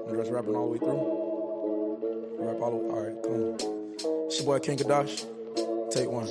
I'm just rapping all the way through. Rap all the way. All right, come on. It's your boy King Kadash. Take one.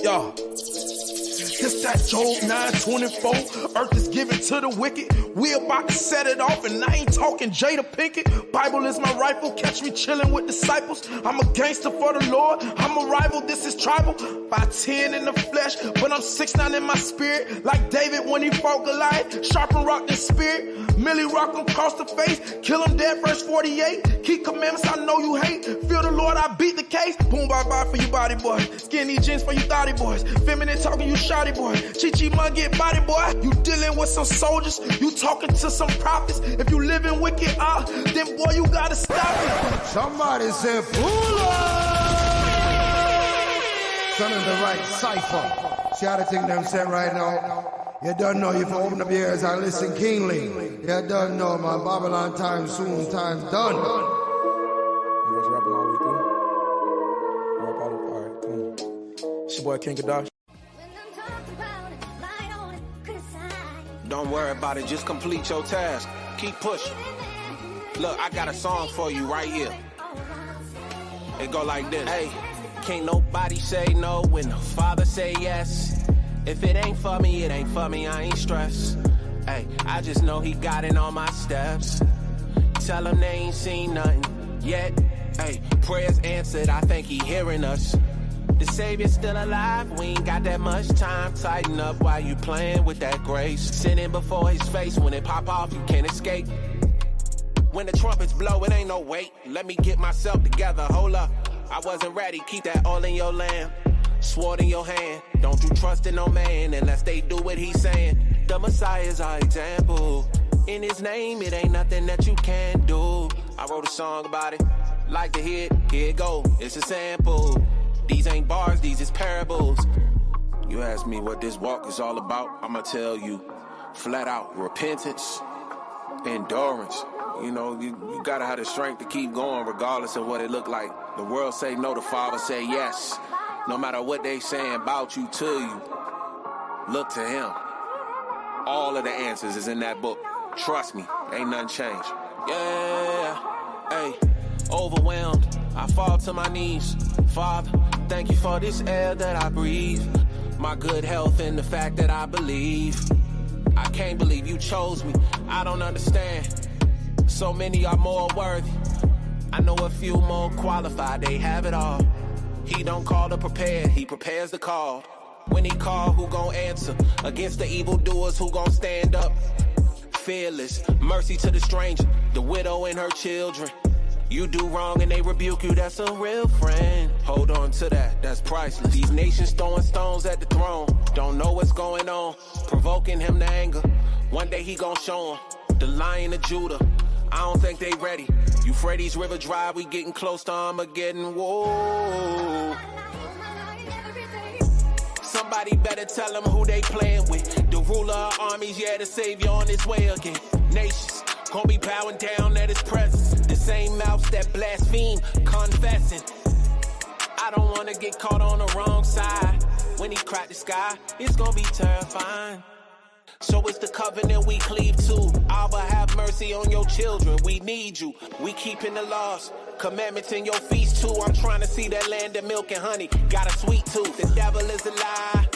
Y'all. This that Job 9:24. Earth is given to the wicked. We about to set it off, and I ain't talking Jada Pinkett. Bible is my rifle. Catch me chilling with disciples. I'm a gangster for the Lord. I'm a rival. This is tribal. 5'10" in the flesh, but I'm 6'9" in my spirit. Like David when he fought Goliath. Sharpen rock the spirit. Millie rock him across the face. Kill him dead, verse 48. Keep commandments I know you hate. Feel the Lord, I beat the case. Boom, bye-bye for you body boys. Skinny jeans for you thotty boys. Feminine talking, you shoddy boy. Chi-chi mug get body boy. You dealing with some soldiers. You talking to some prophets. If you living wicked, then boy, you gotta stop it. Somebody say, pull up! Son of the right cipher. See how the thing them say right now? You don't know if you open up your ears and listen keenly. You don't know, man. Babylon time soon, time's done. You guys rapping all the way through? Rap all the way. All right, come on. It's your boy King Kadash. Don't worry about it, just complete your task. Keep pushing. Look, I got a song for you right here. It go like this. Hey, can't nobody say no when the Father say yes. If it ain't for me, it ain't for me, I ain't stressed. Hey, I just know he got in all my steps. Tell him they ain't seen nothing yet. Hey, prayers answered, I think he hearing us. The Savior's still alive, we ain't got that much time. Tighten up while you playing with that grace. Sinning before his face, when it pop off, you can't escape. When the trumpets blow, it ain't no wait. Let me get myself together, hold up. I wasn't ready, keep that all in your lamb. Sword in your hand, don't you trust in no man unless they do what he's saying. The Messiah's our example. In his name, it ain't nothing that you can't do. I wrote a song about it, like to hear it, here it go, it's a sample. These ain't bars, these is parables. You ask me what this walk is all about, I'ma tell you flat out, repentance, endurance. You know, you gotta have the strength to keep going regardless of what it look like. The world say no, the Father say yes. No matter what they saying about you, to you, look to him. All of the answers is in that book. Trust me, ain't nothing changed. Yeah, hey, overwhelmed, I fall to my knees. Father, thank you for this air that I breathe. My good health and the fact that I believe. I can't believe you chose me, I don't understand. So many are more worthy. I know a few more qualified, they have it all. He don't call the prepared, he prepares the call. When he call, who gon' answer? Against the evildoers, who gon' stand up? Fearless, mercy to the stranger, the widow and her children. You do wrong and they rebuke you, that's a real friend. Hold on to that, that's priceless. These nations throwing stones at the throne. Don't know what's going on, provoking him to anger. One day he gon' show him, the Lion of Judah. I don't think they ready. Euphrates River Drive, we getting close to Armageddon. Whoa. Somebody better tell them who they playing with. The ruler of armies, yeah, the savior on his way again. Nations gonna be bowing down at his presence. The same mouths that blaspheme, confessing. I don't wanna get caught on the wrong side. When he cracked the sky, it's gonna be terrifying. So it's the covenant we cleave to. Abba, have mercy on your children. We need you. We keeping the laws, commandments in your feast too. I'm trying to see that land of milk and honey. Got a sweet tooth. The devil is a lie,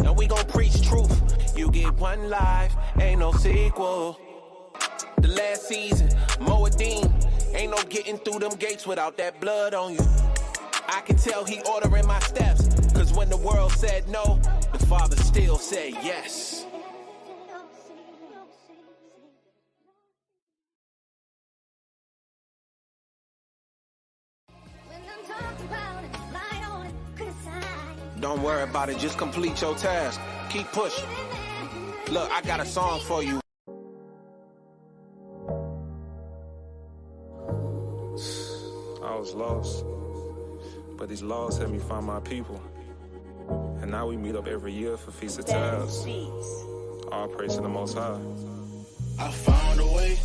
and we gon' preach truth. You get one life, ain't no sequel. The last season, Moedim, ain't no getting through them gates without that blood on you. I can tell he ordering my steps, cause when the world said no, the Father still said yes. Don't worry about it, just complete your task. Keep pushing. Look, I got a song for you. I was lost, but these laws helped me find my people. And now we meet up every year for Feast of Tabs. All praise to the Most High. I found a way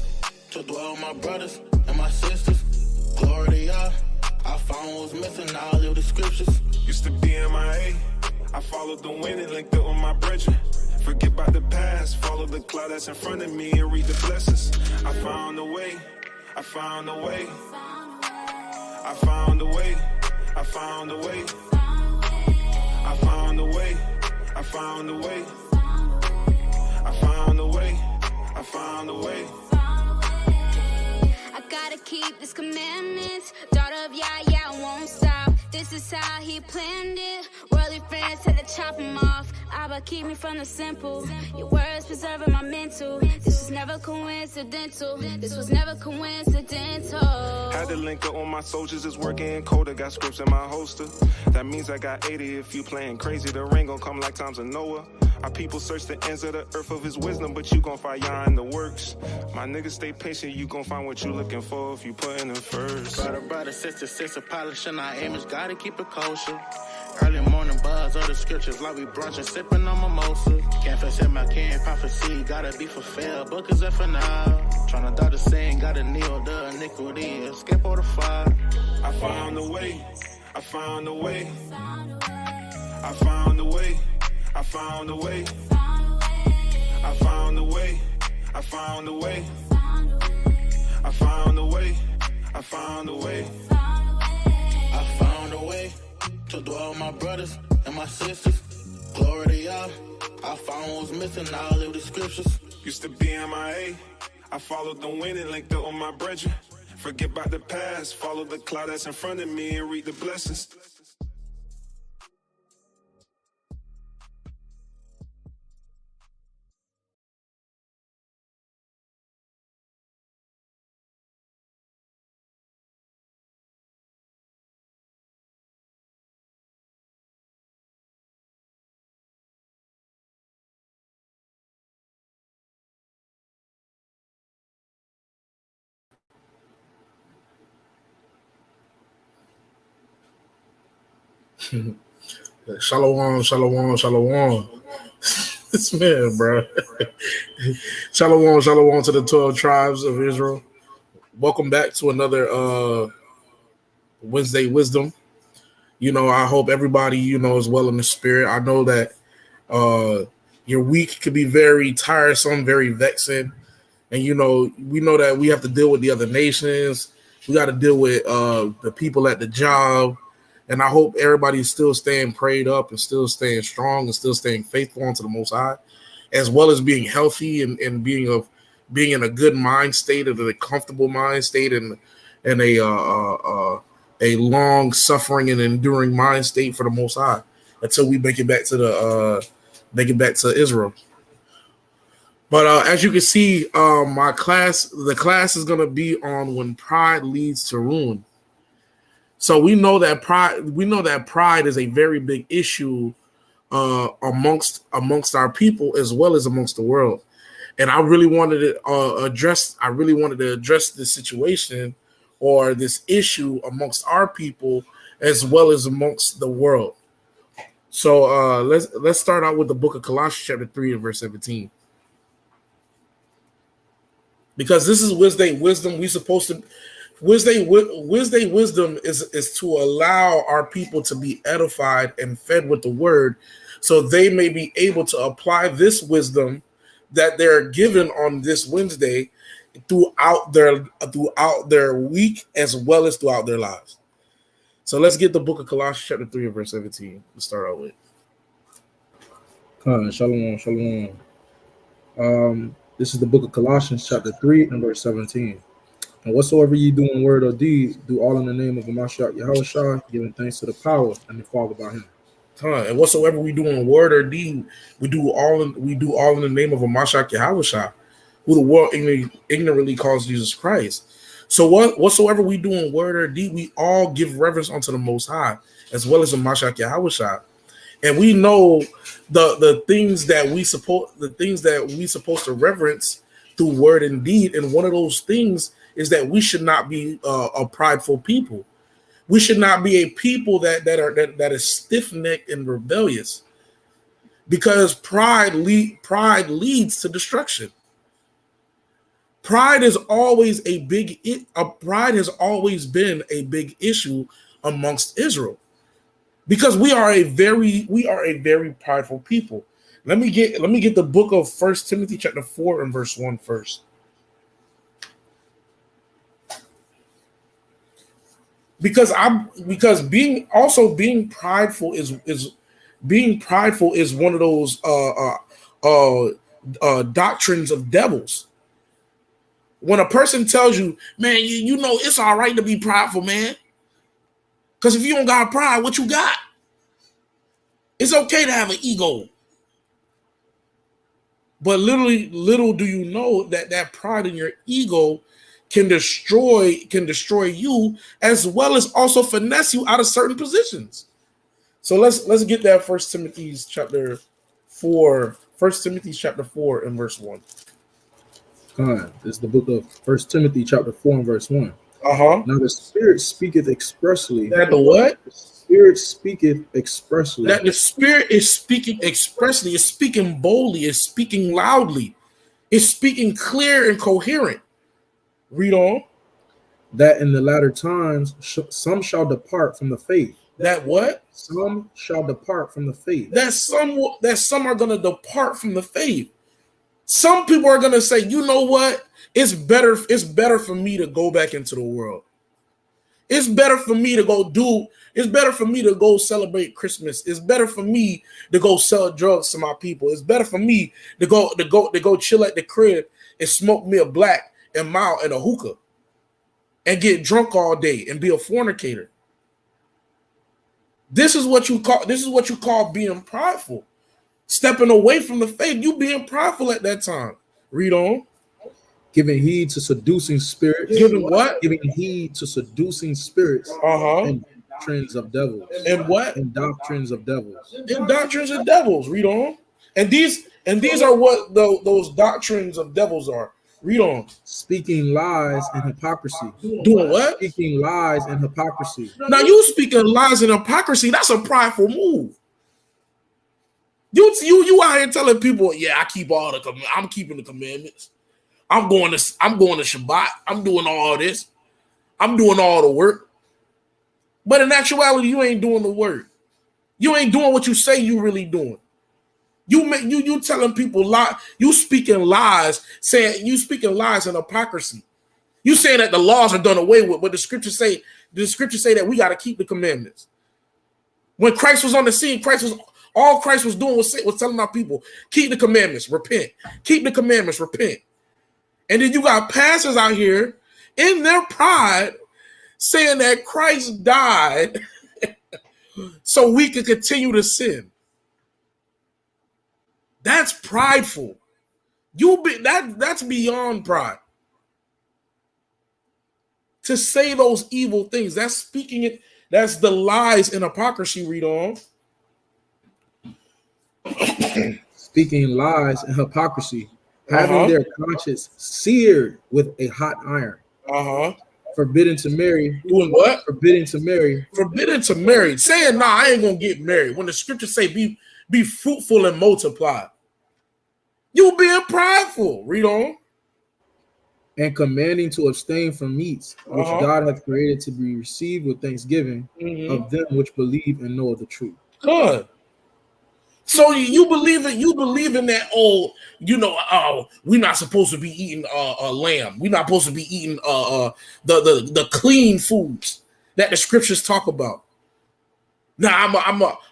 to dwell with my brothers and my sisters. Glory to Yah. I found what was missing, now I live the scriptures. Used to be MIA, I followed the wind and linked up with my brethren. Forget about the past, follow the cloud that's in front of me and read the blessings. I found a way, I found a way. I found a way, I found a way. I found a way, I found a way. I found a way, I found a way. I gotta keep this commandments. Daughter of Yah, I won't stop. This is how he planned it. Worldly friends had to chop him off. Abba, keep me from the simple. Your words preserving my mental. This was never coincidental. This was never coincidental. Had the linker on my soldiers, is working in coda. Got scripts in my holster. That means I got 80 if you playing crazy. The rain gon' come like times of Noah. Our people search the ends of the earth of his wisdom, but you gon' find Yah in the works. My niggas stay patient, you gon' find what you looking for if you putting it first. Brother, sister, polishing our image, gotta keep it kosher. Early morning buzz of the scriptures, like we brunching, sipping on mimosa. Can't fix him, I can't prophecy, gotta be fulfilled. Book is up for now. Tryna dodge the sin, gotta kneel the iniquity, escape all the fire. I found a way, I found a way. I found a way, I found a way. I found a way, I found a way. I found a way, I found a way. I found a way to dwell with my brothers and my sisters. Glory to Yah. I found what was missing, now I live the scriptures. Used to be MIA. I followed the wind and linked up on my brethren. Forget about the past, follow the cloud that's in front of me and read the blessings. Shalom, shalom, shalom. This man, bro. Shalom, shalom to the 12 tribes of Israel. Welcome back to another Wednesday Wisdom. You know, I hope everybody, you know, is well in the spirit. I know that your week could be very tiresome, very vexing. And, you know, we know that we have to deal with the other nations. We got to deal with the people at the job. And I hope everybody is still staying prayed up and still staying strong and still staying faithful unto the Most High, as well as being healthy and being in a good mind state, and a comfortable mind state, and a long suffering and enduring mind state for the Most High until we make it back to Israel. But as you can see, the class is going to be on when pride leads to ruin. So we know that pride is a very big issue amongst our people as well as amongst the world. And I really wanted to address this situation or this issue amongst our people as well as amongst the world. So let's start out with the book of Colossians chapter 3 and verse 17. Because this is Wednesday Wisdom, Wednesday Wisdom is to allow our people to be edified and fed with the word, so they may be able to apply this wisdom that they're given on this Wednesday throughout their week as well as throughout their lives. So let's get the book of Colossians chapter 3 and verse 17 to start out with. Shalom. This is the book of Colossians chapter 3 and verse 17. And whatsoever ye do in word or deed, do all in the name of Mashiach Yahushua, giving thanks to the power and the Father by him. And whatsoever we do in word or deed, we do all in the name of Mashiach Yahushua, who the world ignorantly calls Jesus Christ. So whatsoever we do in word or deed, we all give reverence unto the Most High, as well as the Mashiach Yahushua. And we know the things that we supposed to reverence through word and deed. And one of those things is that we should not be a prideful people. We should not be a people that is stiff-necked and rebellious, because pride leads to destruction. Pride has always been a big issue amongst Israel, because we are a very prideful people. Let me get the book of 1 Timothy chapter 4 and verse 1 first. Because being prideful is one of those doctrines of devils. When a person tells you, man, you know it's all right to be prideful, man. Because if you don't got pride, what you got? It's okay to have an ego. But little do you know that pride in your ego can destroy you, as well as also finesse you out of certain positions. So let's get that 1 Timothy chapter 4 and verse 1. This is the book of 1 Timothy chapter 4 and verse 1. Now the Spirit speaketh expressly. That the what? The Spirit speaketh expressly. That the Spirit is speaking expressly, is speaking boldly, is speaking loudly, is speaking clear and coherent. Read on. That in the latter times some shall depart from the faith. That what? Some shall depart from the faith. That some are going to depart from the faith. Some people are going to say, you know what? It's better for me to go back into the world. It's better for me to go celebrate Christmas. It's better for me to go sell drugs to my people. It's better for me to go chill at the crib and smoke me a black and mild and a hookah and get drunk all day and be a fornicator. This is what you call being prideful. Stepping away from the faith, you being prideful at that time. Read on. Giving heed to seducing spirits. Giving what? Giving heed to seducing spirits. And doctrines of devils. And what? And doctrines of devils. And doctrines of devils. Read on. And these are what those doctrines of devils are. Read on. Speaking lies and hypocrisy. Doing what? Speaking lies and hypocrisy. Now you speaking lies and hypocrisy, that's a prideful move. You out here telling people, yeah, I'm keeping the commandments. I'm going to Shabbat. I'm doing all this. I'm doing all the work. But in actuality, you ain't doing the work. You ain't doing what you say you really doing. You telling people lie. You speaking lies and hypocrisy. You saying that the laws are done away with, but the scriptures say that we got to keep the commandments. When Christ was on the scene, all Christ was doing was telling our people, keep the commandments, repent. Keep the commandments, repent. And then you got pastors out here in their pride saying that Christ died so we could continue to sin. That's prideful. That's beyond pride. To say those evil things, that's speaking it. That's the lies and hypocrisy. Read on. Speaking lies and hypocrisy, having their conscience seared with a hot iron. Forbidden to marry. Doing what? Forbidden to marry. Forbidden to marry. Saying, nah, I ain't gonna get married. When the scriptures say be fruitful and multiply. You being prideful. Read on. And commanding to abstain from meats, which God hath created to be received with thanksgiving of them which believe and know the truth. Good. So you believe in that, we're not supposed to be eating lamb. We're not supposed to be eating the clean foods that the scriptures talk about. Now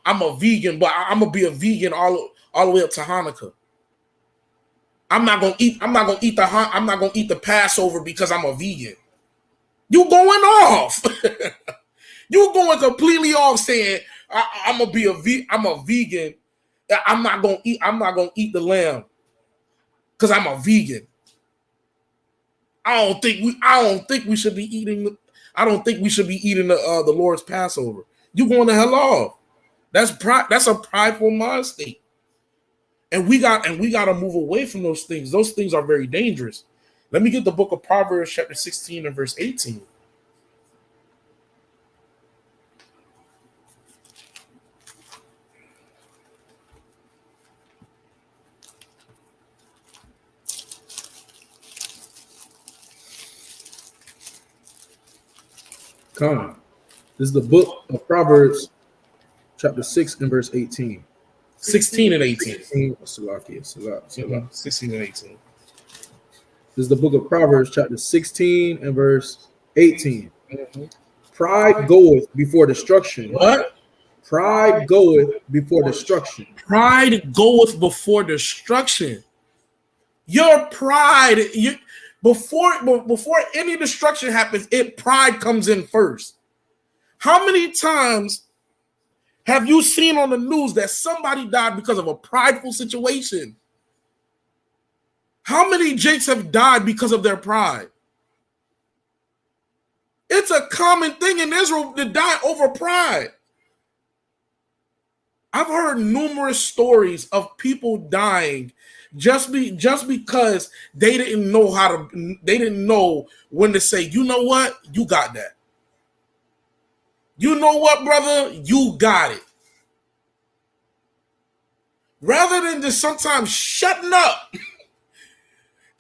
I'm a vegan, but I'm gonna be a vegan all the way up to Hanukkah. I'm not gonna eat the Passover because I'm a vegan. You going off. You going completely off saying I'm a vegan. I'm not gonna eat the lamb because I'm a vegan. I don't think we should be eating the Lord's Passover. You going the hell off. That's a prideful mind state. And we got to move away from those things. Those things are very dangerous. Let me get the book of Proverbs chapter 16 and verse 18. This is the book of Proverbs chapter 6 and verse 18. 16 and 18. 16 and 18. This is the book of Proverbs, chapter 16 and verse 18. Mm-hmm. Pride goeth before destruction. What? Pride goeth before destruction. Pride goeth before destruction. Your pride, before any destruction happens, pride comes in first. How many times have you seen on the news that somebody died because of a prideful situation? How many Jakes have died because of their pride? It's a common thing in Israel to die over pride. I've heard numerous stories of people dying just because they didn't know when to say, you know what, you got that. You know what, brother, you got it. Rather than just sometimes shutting up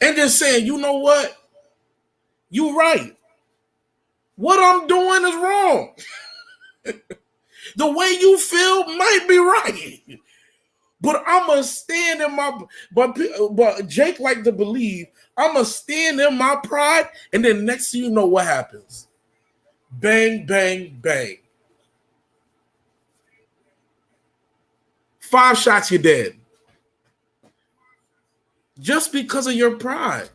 and just saying, you know what, you right. What I'm doing is wrong. The way you feel might be right. But I'm going to stand in my, but Jake like to believe, I'm going to stand in my pride, and then next thing you know what happens. Bang, bang, bang. 5 shots, you're dead. Just because of your pride.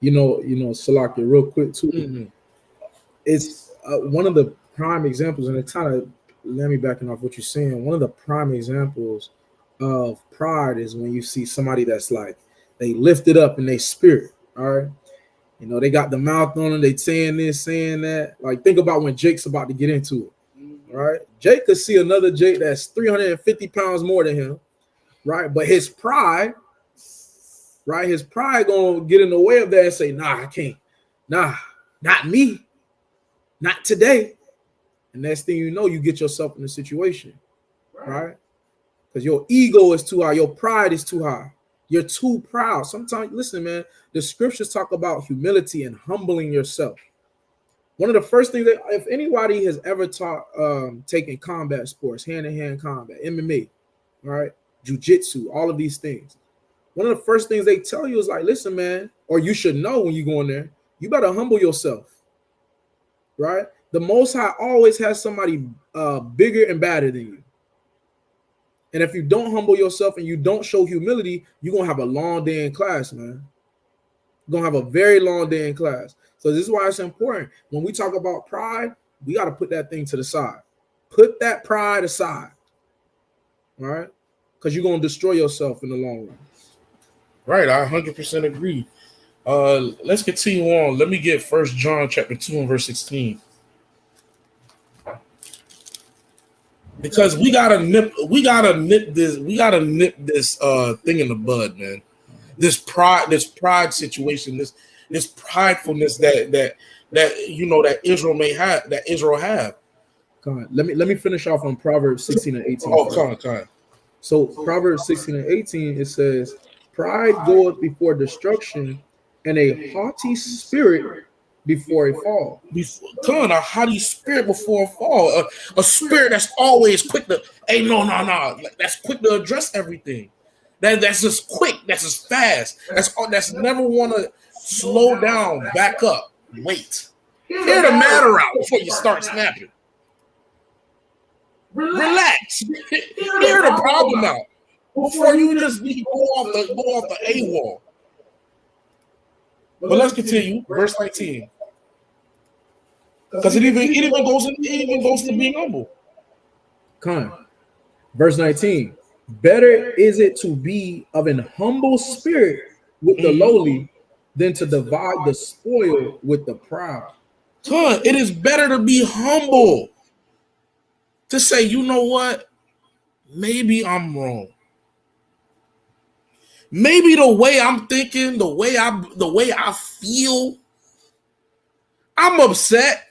You know, Salakia, real quick too. Mm-hmm. It's one of the prime examples, and it kind of let me backing off what you're saying. One of the prime examples of pride is when you see somebody that's like, they lift it up in their spirit. All right. You know, they got the mouth on them, they saying this, saying that. Like, think about when Jake's about to get into it. Right? Jake could see another Jake that's 350 pounds more than him, right? But his pride, right? His pride gonna get in the way of that and say, nah, I can't. Nah, not me. Not today. And next thing you know, you get yourself in a situation, right? Because your ego is too high, your pride is too high. You're too proud. Sometimes, listen, man, the scriptures talk about humility and humbling yourself. One of the first things that, if anybody has ever taught taking combat sports, hand-to-hand combat, MMA, right, jiu-jitsu, all of these things, one of the first things they tell you is like, listen, man, or you should know when you go in there, you better humble yourself, right? The Most High always has somebody bigger and badder than you. And if you don't humble yourself and you don't show humility, you're going to have a long day in class, man. You're going to have a very long day in class. So this is why it's important. When we talk about pride, we got to put that thing to the side. Put that pride aside, all right? Because you're going to destroy yourself in the long run. Right, I 100% agree. Let's continue on. Let me get 1 John chapter 2 and verse 16. Because we gotta nip this thing in the bud, man. This pride situation, this pridefulness that you know that Israel have. Come on. Let me finish off on Proverbs 16 and 18. Oh, come on. So Proverbs 16 and 18, it says, pride goeth before destruction, and a haughty spirit before a fall. A haughty spirit before a fall. A spirit that's always quick to, hey, no. That's quick to address everything. That's just quick. That's just fast. That's never want to slow down, back up, wait. Hear the matter out before you start snapping. Relax. Hear the problem out before you just go off the AWOL. But let's continue. Verse 19. Because it even goes to being humble. Come on. Verse 19. Better is it to be of an humble spirit with the lowly than to divide the spoil with the proud. It is better to be humble. To say, you know what? Maybe I'm wrong. Maybe the way I'm thinking, the way I feel, I'm upset.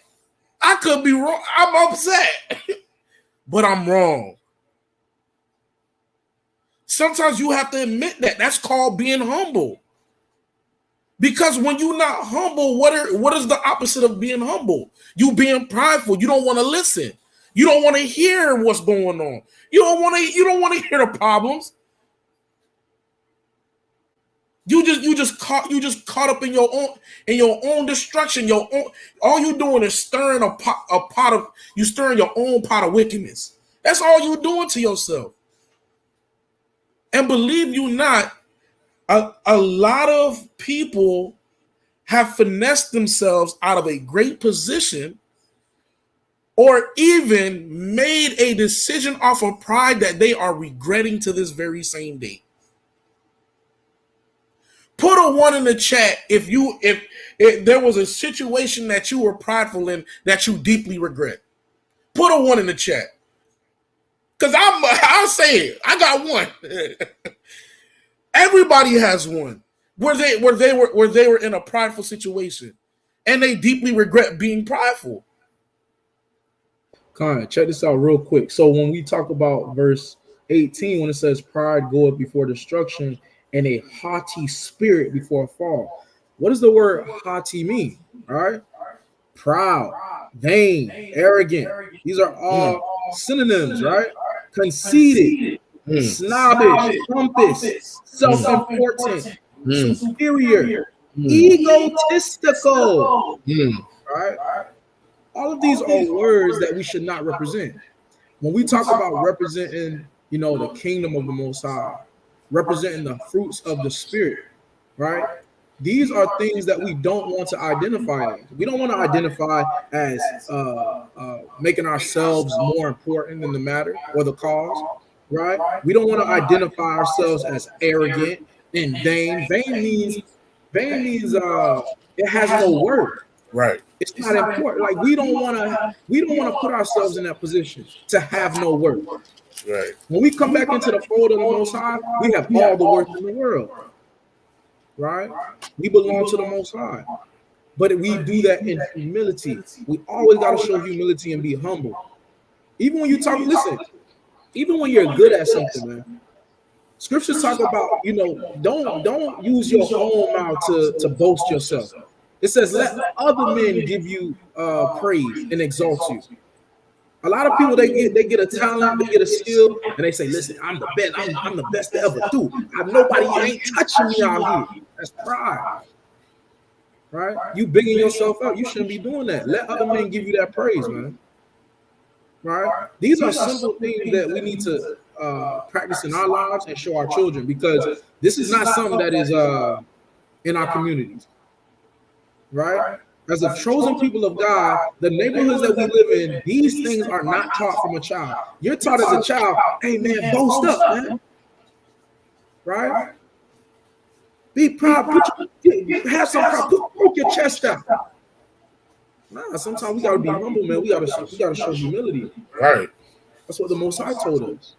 I could be wrong. I'm upset, but I'm wrong. Sometimes you have to admit that. That's called being humble. Because when you're not humble, what is the opposite of being humble? You being prideful. You don't want to listen. You don't want to hear what's going on. You don't want to hear the problems. You just caught up in your own destruction. All you doing is stirring stirring your own pot of wickedness. That's all you're doing to yourself. And believe you not, a lot of people have finessed themselves out of a great position, or even made a decision off of pride that they are regretting to this very same day. Put a 1 in the chat if there was a situation that you were prideful in that you deeply regret. Put a 1 in the chat. Because I'll say it. I got 1. Everybody has one where they were in a prideful situation and they deeply regret being prideful. Con, check this out real quick. So when we talk about verse 18, when it says pride goeth before destruction and a haughty spirit before a fall, what does the word haughty mean? All right, proud, vain, arrogant. These are all synonyms, right? Conceited, snobbish, pompous, self-important, superior, egotistical. Right? All of these are words that we should not represent. When we talk about representing, the kingdom of the Most High, representing the fruits of the Spirit, right? These are things that we don't want to identify as. We don't want to identify as making ourselves more important than the matter or the cause, right? We don't want to identify ourselves as arrogant and vain. Vain means it has no word. Right. It's not important. Like we don't want to put ourselves in that position to have no worth. Right. When we come back into the fold of the Most High, we have all the worth in the world. Right? We belong to the Most High. But we do that in humility. We always got to show humility and be humble. Even when you talk, listen, even when you're good at something, man. Scriptures talk about, don't use your own mouth to boast yourself. It says, let other men give you praise and exalt you. A lot of people, they get a talent, they get a skill, and they say, listen, I'm the best. I'm the best to ever do. Nobody ain't touching me out here. That's pride. Right? You bigging yourself up. You shouldn't be doing that. Let other men give you that praise, man. Right? These are simple things that we need to practice in our lives and show our children, because this is not something that is in our communities. Right? As a chosen people of God, the neighborhoods that we live in, these things are not taught from a child. You're taught as a child, hey man, boast up, man. Right? Be proud. Have some pride. Poke your chest out. Nah, sometimes we gotta be humble, man. We gotta show humility. Right. That's what the Most High told us.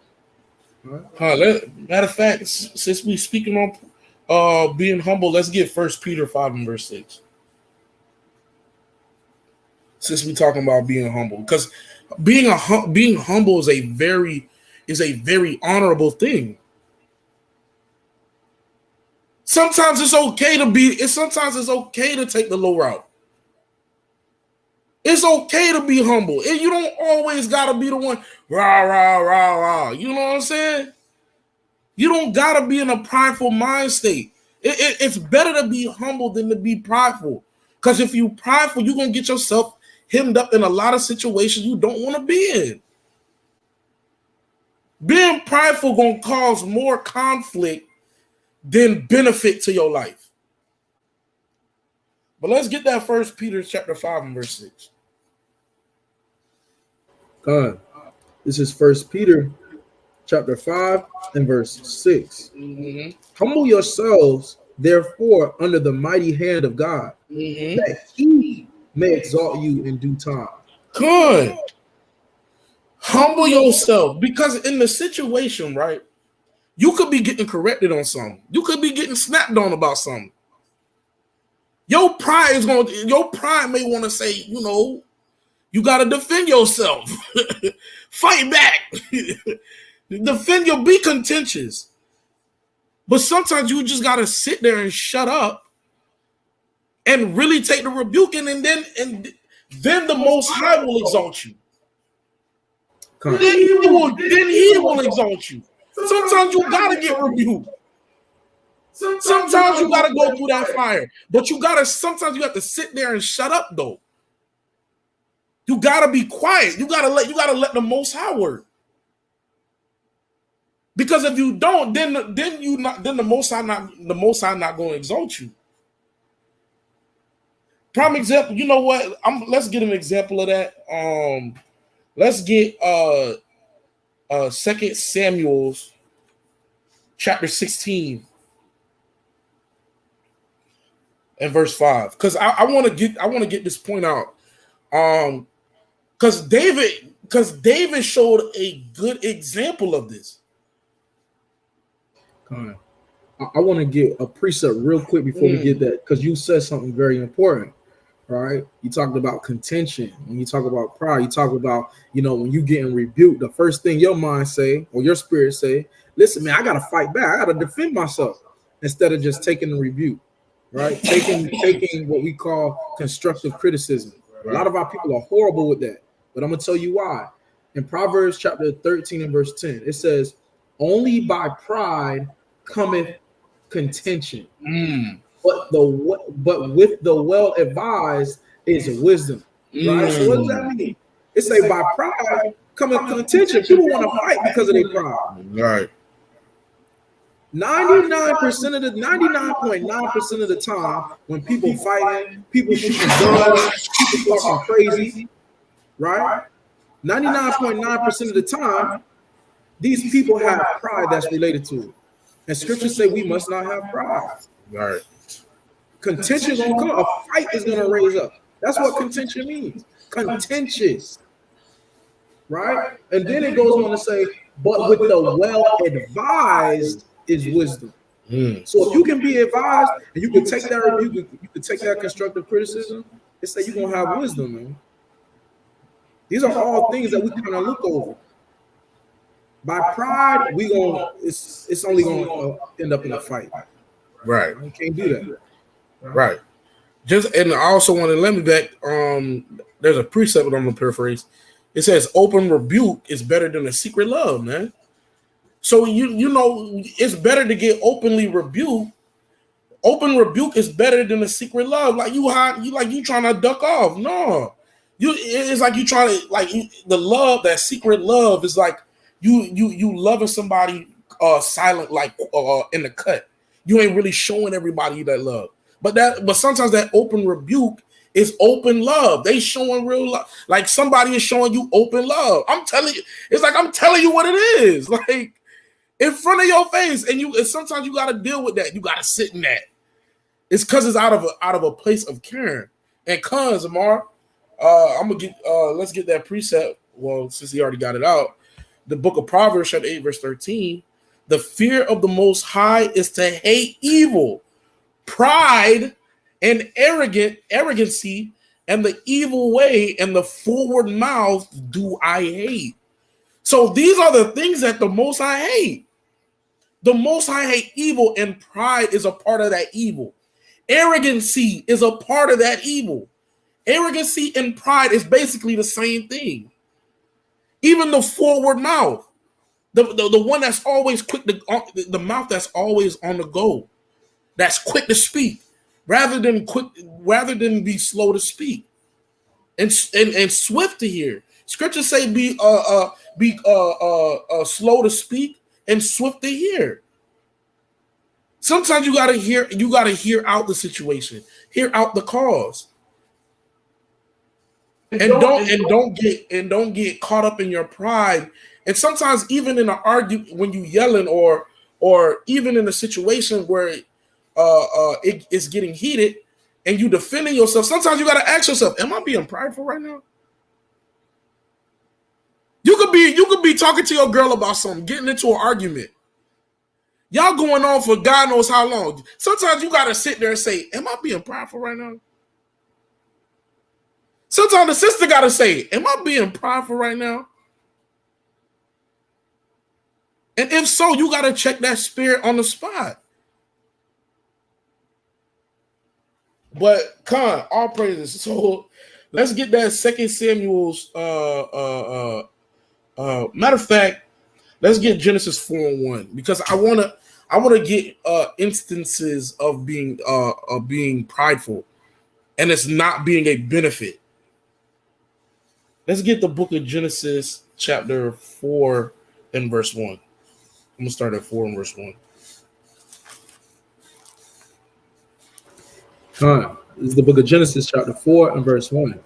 Right? Matter of fact, since we speaking on being humble, let's get 1 Peter 5 and verse 6. Since we're talking about being humble, because being humble is a very honorable thing. Sometimes it's okay to take the low route. It's okay to be humble. And you don't always gotta be the one rah rah rah rah. You know what I'm saying? You don't gotta be in a prideful mind state. It's better to be humble than to be prideful. Because if you prideful, you're gonna get yourself hemmed up in a lot of situations you don't want to be in. Being prideful gonna cause more conflict than benefit to your life. But let's get that 1 Peter chapter 5 and verse 6. God, this is 1 Peter chapter 5 and verse 6. Mm-hmm. Humble yourselves, therefore, under the mighty hand of God, that he may exalt you in due time. Good. Humble yourself, because in the situation, right, you could be getting corrected on something. You could be getting snapped on about something. Your pride may want to say, you got to defend yourself. Fight back. Be contentious. But sometimes you just got to sit there and shut up and really take the rebuke, and then the Most High will exalt you. then he will exalt you. Sometimes you gotta get rebuked. Sometimes you gotta go through that fire, but sometimes you have to sit there and shut up though. You gotta be quiet. You gotta let the Most High work. Because if you don't, then the Most High not going to exalt you. Prime example. You know what? Let's get an example of that. Let's get 2 Samuel chapter 16 and verse 5. Because I want to get this point out. Because David showed a good example of this. I want to get a precept real quick before we get that, because you said something very important, right? You talked about contention. When you talk about pride, you talk about, when you getting rebuked, the first thing your mind say or your spirit say, listen, man, I got to fight back. I got to defend myself, instead of just taking the rebuke, right? taking what we call constructive criticism. Right. A lot of our people are horrible with that, but I'm going to tell you why. In Proverbs chapter 13 and verse 10, it says, only by pride cometh contention, but with the well advised is wisdom. Right? So what does that mean? It say by pride cometh contention. People want to fight because of their pride. Right. 99.9% of the time, when people fighting, people shooting guns, people talking crazy, right? 99.9% of the time, these people have pride that's related to it. And scriptures say we must not have pride. Right. Contention gonna come. A fight is gonna raise up. That's what contention means. Contentious. Right? And then it goes on to say, but with the well advised is wisdom. So if you can be advised and you can take that, you can take that constructive criticism and say you're gonna have wisdom, man. These are all things that we kind of look over. By pride, it's only gonna end up in a fight. Right. You can't do that. Right. And I also want to let me back. There's a precept I'm gonna paraphrase. It says open rebuke is better than a secret love, man. So it's better to get openly rebuked. Open rebuke is better than a secret love. Like you trying to duck off. No. It's like you trying to the love, that secret love is like you loving somebody silent, like in the cut. You ain't really showing everybody that love. But sometimes that open rebuke is open love. They showing real love. Like somebody is showing you open love. I'm telling you, it's like I'm telling you what it is. Like in front of your face. And sometimes you gotta deal with that. You gotta sit in that. It's because it's out of a place of caring. And cons, Amar, I'm gonna get let's get that precept. Well, since he already got it out. The book of Proverbs, chapter 8, verse 13. The fear of the Most High is to hate evil, pride and arrogancy, and the evil way and the forward mouth do I hate. So these are the things that the Most High hate. The Most High hate evil, and pride is a part of that evil. Arrogancy is a part of that evil. Arrogancy and pride is basically the same thing. Even the forward mouth, the one that's always quick, the mouth that's always on the go, that's quick to speak, rather than be slow to speak, and swift to hear. Scriptures say be slow to speak and swift to hear. Sometimes you gotta hear out the situation, hear out the cause. And don't get caught up in your pride. And sometimes even in an argument, when you yelling or even in a situation where it's getting heated and you defending yourself, sometimes you got to ask yourself, am I being prideful right now? You could be talking to your girl about something, getting into an argument. Y'all going on for God knows how long. Sometimes you got to sit there and say, am I being prideful right now? Sometimes the sister got to say, am I being prideful right now? And if so, you got to check that spirit on the spot. But Khan, all praises. So let's get that 2 Samuel Matter of fact, let's get Genesis 4:1 because I wanna get instances of being prideful, and it's not being a benefit. Let's get the book of Genesis, chapter 4 and verse 1. I'm gonna start at 4 and verse 1. This is the book of Genesis, chapter 4 and verse 1.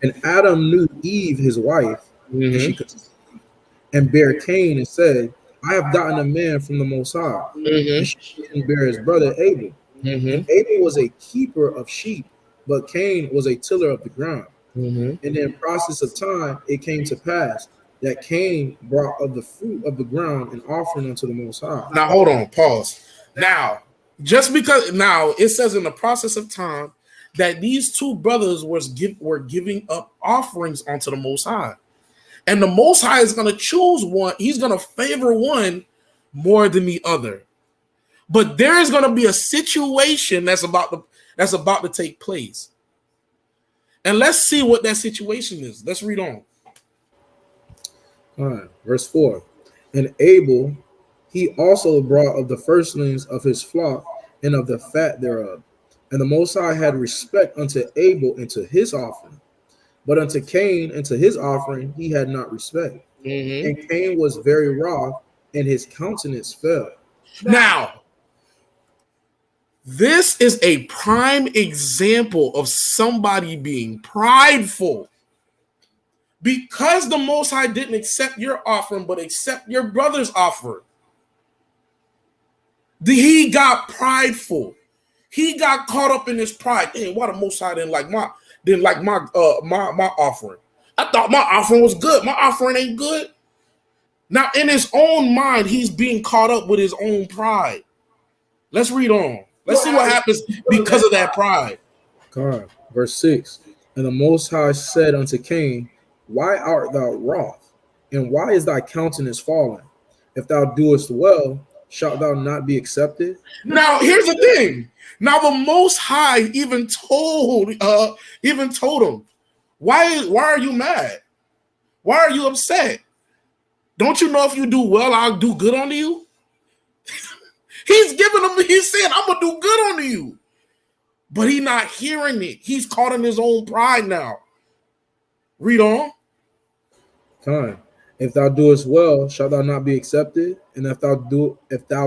And Adam knew Eve, his wife, and she could and bare Cain and said, I have gotten a man from the Most High. And she didn't bear his brother Abel. And Abel was a keeper of sheep, but Cain was a tiller of the ground. And in process of time, it came to pass that Cain brought of the fruit of the ground an offering unto the Most High. Now, hold on, pause. Now, just because now it says in the process of time that these two brothers were giving up offerings unto the Most High. And the Most High is going to choose one. He's going to favor one more than the other. But there is going to be a situation that's about to take place. And let's see what that situation is. Let's read on. All right, verse 4. And Abel, he also brought of the firstlings of his flock and of the fat thereof. And the Most High had respect unto Abel and to his offering. But unto Cain and to his offering he had not respect. And Cain was very wroth, and his countenance fell. Now, this is a prime example of somebody being prideful. Because the Most High didn't accept your offering, but accept your brother's offering. He got prideful. He got caught up in his pride. Hey, why the Most High didn't like my offering? I thought my offering was good. My offering ain't good. Now, in his own mind, he's being caught up with his own pride. Let's read on. Let's see what happens because of that pride. God, verse 6. And the Most High said unto Cain, why art thou wroth? And why is thy countenance fallen? If thou doest well, shalt thou not be accepted? Now, here's the thing. Now, the Most High even told him, why are you mad? Why are you upset? Don't you know if you do well, I'll do good unto you? He's saying, I'm gonna do good unto you. But he's not hearing it. He's caught in his own pride now. Read on. Time. If thou doest well, shalt thou not be accepted? And if thou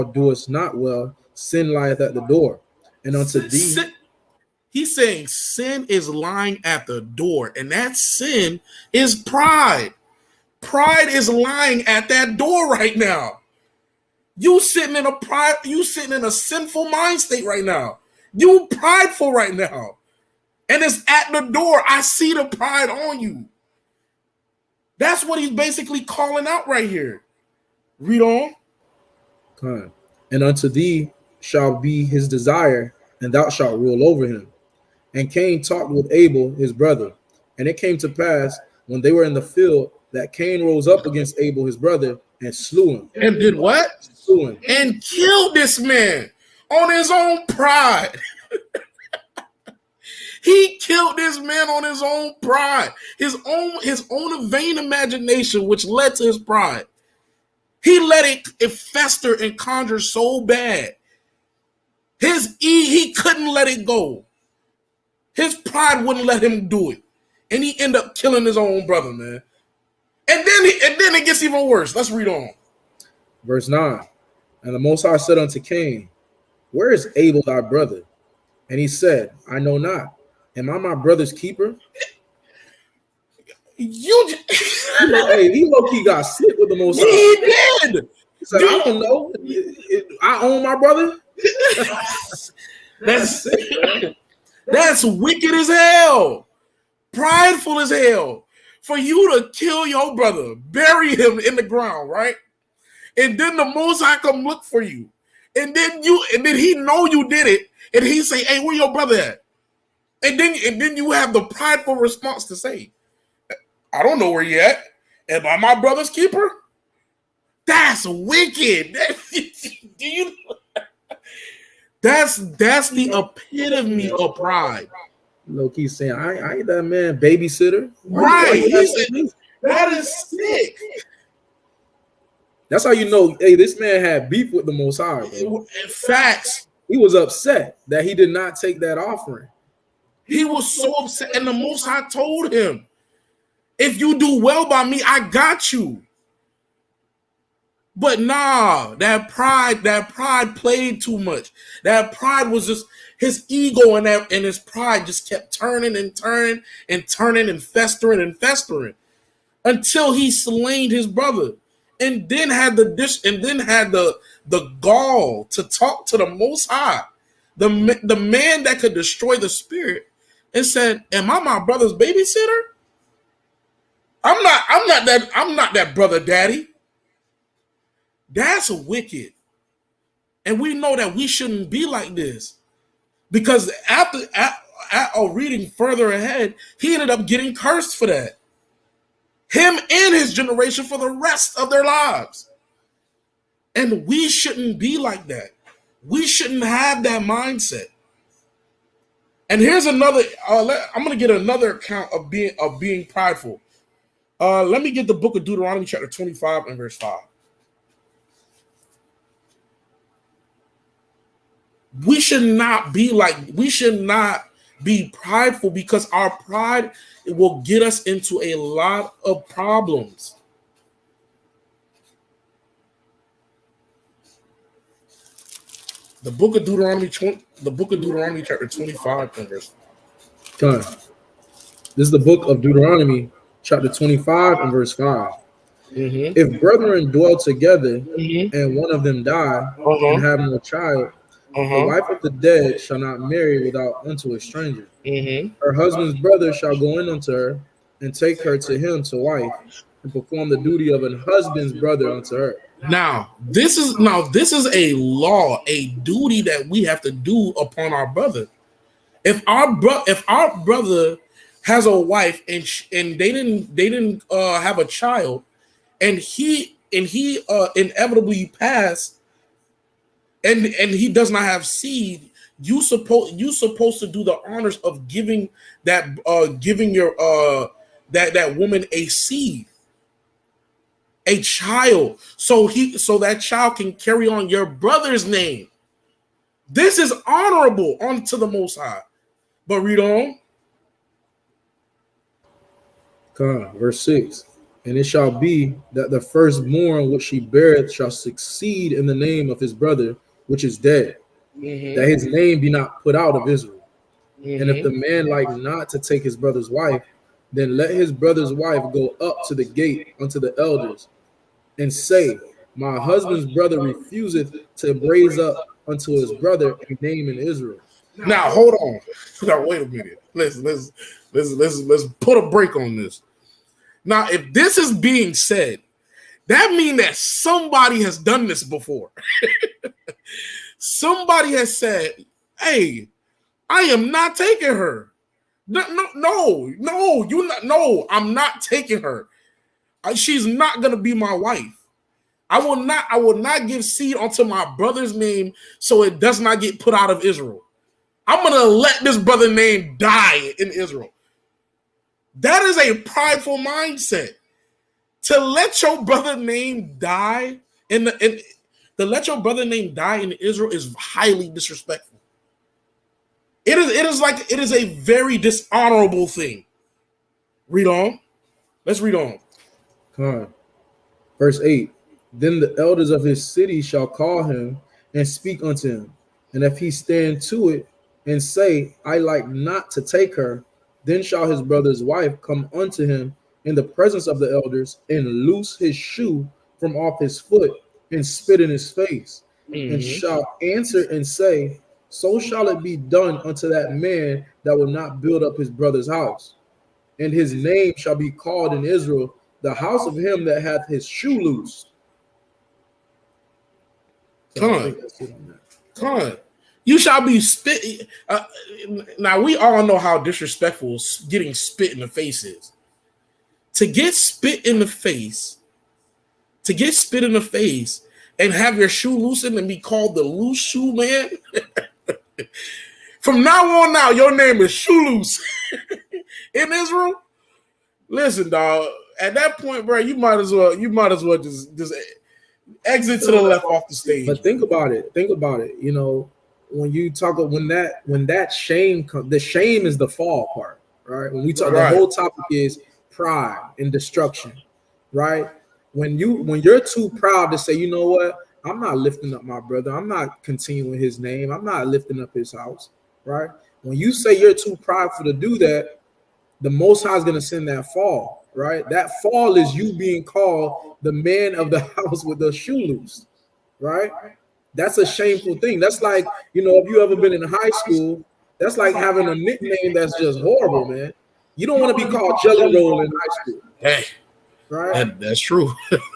doest not well, sin lieth at the door. And unto thee, he's saying sin is lying at the door, and that sin is pride. Pride is lying at that door right now. You sitting in a sinful mind state right now. You prideful right now. And it's at the door. I see the pride on you. That's what he's basically calling out right here. Read on. Time. And unto thee shall be his desire, and thou shalt rule over him. And Cain talked with Abel, his brother. And it came to pass, when they were in the field, that Cain rose up against Abel, his brother, and slew him. And did what? Slew him. And killed this man on his own pride. He killed this man on his own pride, his own vain imagination, which led to his pride. He let it fester and conjure so bad. He couldn't let it go. His pride wouldn't let him do it. And he ended up killing his own brother, man. And then it gets even worse. Let's read on. Verse 9. And the Most High said unto Cain, where is Abel thy brother? And he said, I know not. Am I my brother's keeper? Hey, he low-key got slick with the Most High. He did. He said, I don't know. I own my brother. That's wicked as hell. Prideful as hell. For you to kill your brother, bury him in the ground, right? And then the Most High come look for you. And then he know you did it. And he say, hey, where your brother at? And then you have the prideful response to say, I don't know where he at. Am I my brother's keeper? That's wicked. That's the epitome of pride. Look, he's saying, I ain't that man babysitter. Right. That is sick. That's how you know, hey, this man had beef with the Most High, bro. Facts. He was upset that he did not take that offering. He was so upset, and the Most High told him, if you do well by me, I got you. But nah, that pride played too much. That pride was just his ego, and his pride just kept turning and festering until he slain his brother, and then had the gall to talk to the Most High, the man that could destroy the spirit, and said, "Am I my brother's babysitter? I'm not that brother daddy." That's wicked. And we know that we shouldn't be like this, because after reading further ahead, he ended up getting cursed for that. Him and his generation for the rest of their lives. And we shouldn't be like that. We shouldn't have that mindset. And here's another, I'm going to get another account of being prideful. Let me get the book of Deuteronomy chapter 25 and verse 5. We should not be prideful, because our pride will get us into a lot of problems. The book of Deuteronomy chapter 25 and verse 5. Come on. This is the book of Deuteronomy chapter 25 and verse 5. Mm-hmm. If brethren dwell together, and one of them die, and have no child, the wife of the dead shall not marry without unto a stranger. Her husband's brother shall go in unto her, and take her to him to wife, and perform the duty of an husband's brother unto her. Now this is a law, a duty that we have to do upon our brother. If our brother has a wife and they didn't have a child, and he inevitably passed, and he does not have seed, you supposed to do the honors of giving that that woman a seed, a child, so that child can carry on your brother's name. This is honorable unto the Most High. But read on. Come on, verse 6. And it shall be that the firstborn which she beareth shall succeed in the name of his brother which is dead, that his name be not put out of Israel. And if the man like not to take his brother's wife, then let his brother's wife go up to the gate unto the elders, and say, my husband's brother refuseth to raise up unto his brother a name in Israel. Now hold on. Now wait a minute. Let's put a break on this. Now, if this is being said, that means that somebody has done this before. Somebody has said, hey, I am not taking her. No, you're not. No, I'm not taking her. She's not going to be my wife. I will not give seed unto my brother's name so it does not get put out of Israel. I'm going to let this brother name die in Israel. That is a prideful mindset. To let your brother name die to let your brother name die in Israel is highly disrespectful. It is a very dishonorable thing. Read on. Let's read on. Come on. Verse 8. Then the elders of his city shall call him and speak unto him. And if he stand to it and say, I like not to take her, then shall his brother's wife come unto him in the presence of the elders, and loose his shoe from off his foot, and spit in his face, and shall answer and say, so shall it be done unto that man that will not build up his brother's house. And his name shall be called in Israel, the house of him that hath his shoe loose. Come on. You shall be spit. Now we all know how disrespectful getting spit in the face is. To get spit in the face, and have your shoe loosened and be called the loose shoe man. From now on, your name is Shoe Loose in Israel. Listen, dog. at that point, bro, you might as well just exit to the left off the stage. But think about it. You know, when you talk when that shame comes, the shame is the fall part, right? When we talk, the whole topic is pride and destruction, right? When you're too proud to say, you know what, I'm not lifting up my brother, I'm not continuing his name, I'm not lifting up his house, right? When you say you're too prideful to do that, the Most High is going to send that fall, right? That fall is you being called the man of the house with the shoe loose, right? That's a shameful thing. That's like, you know, if you ever been in high school, that's like having a nickname that's just horrible, man. You don't want to be called Jelly Roll in high school. Hey, right? That's true.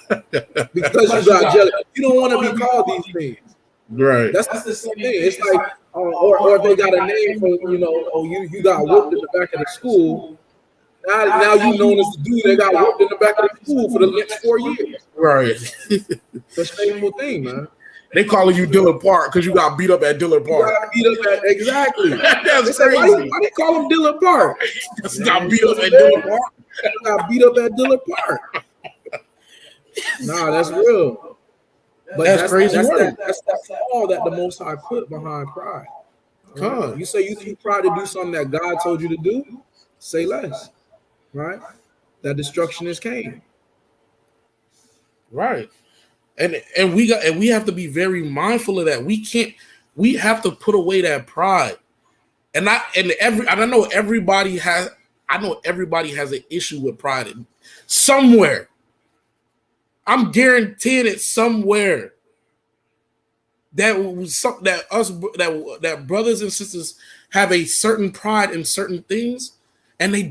Because you got jelly. You don't want to be called these things. Right. That's the same thing. It's like, or if they got a name for, you know, oh, you got whooped in the back of the school. Now you known as the dude that got whooped in the back of the school for the next 4 years. Right. That's a shameful thing, man. They calling you Dillard Park because you got beat up at Dillard Park. Exactly. That's crazy. Why they call him Dillard Park? Got beat up at Dillard Park. Got beat up at Dillard Park. Nah, that's real. But that's crazy. That's the fall that the Most High put behind pride. Right? You say you too proud to do something that God told you to do, say less. Right? That destruction is came. Right. And we have to be very mindful of that. We have to put away that pride. I know everybody has an issue with pride somewhere. I'm guaranteeing it somewhere that brothers and sisters have a certain pride in certain things, and they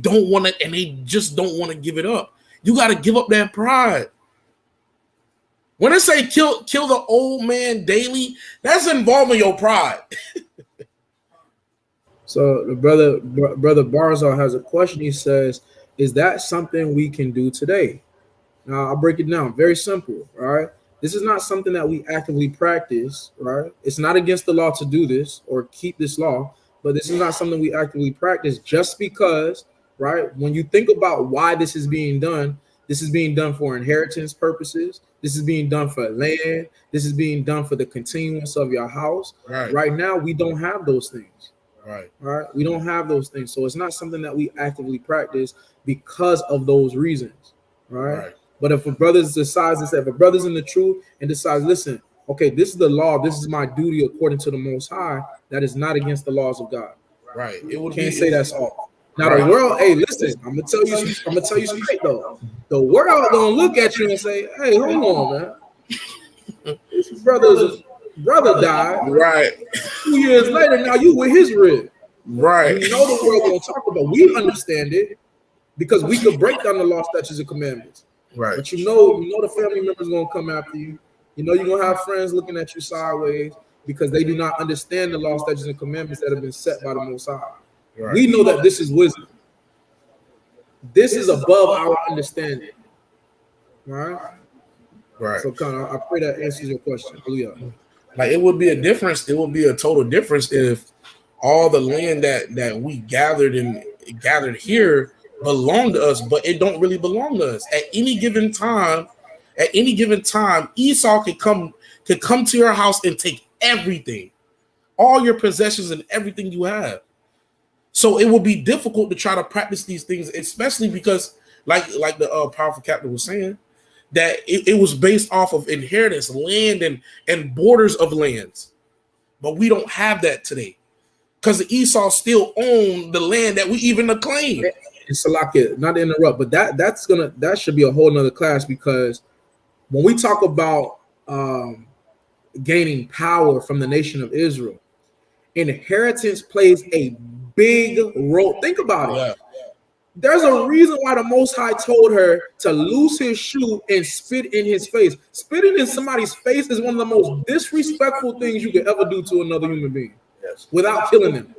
just don't want to give it up. You got to give up that pride. When they say kill the old man daily, that's involving your pride. So the brother Barzal has a question. He says, "Is that something we can do today?" Now I'll break it down. Very simple. All right. This is not something that we actively practice. Right. It's not against the law to do this or keep this law, but this is not something we actively practice just because. Right. When you think about why this is being done for inheritance purposes. This is being done for land. This is being done for the continuance of your house. Right now, we don't have those things. Right. We don't have those things. So it's not something that we actively practice because of those reasons. Right. But if a brother decides to say, if a brother's in the truth and decides, listen, okay, this is the law. This is my duty according to the Most High. That is not against the laws of God. Right. Can't say that's all. Now the world, hey, listen, I'm gonna tell you straight though. The world gonna look at you and say, hey, hold on, man. This brother died. Right. 2 years later, now you with his rib. Right. You know the world gonna talk about. We understand it because we could break down the law, statutes, and commandments. Right. But you know the family members gonna come after you. You know you're gonna have friends looking at you sideways because they do not understand the law, statutes, and commandments that have been set by the Most High. Right. We know that this is wisdom. This is above our understanding. Right? So Connor, I pray that answers your question. Hallelujah. Like it would be a difference. It would be a total difference if all the land that we gathered here belonged to us, but it don't really belong to us. At any given time, Esau could come to your house and take everything, all your possessions and everything you have. So it will be difficult to try to practice these things, especially because, like the powerful captain was saying, that it was based off of inheritance, land and borders of lands. But we don't have that today because the Esau still own the land that we even claim. It's not to interrupt, but that should be a whole nother class, because when we talk about gaining power from the nation of Israel, inheritance plays a big role. Think about it. Yeah. There's a reason why the Most High told her to loose his shoe and spit in his face. Spitting in somebody's face is one of the most disrespectful things you could ever do to another human being. Yes. Without killing them.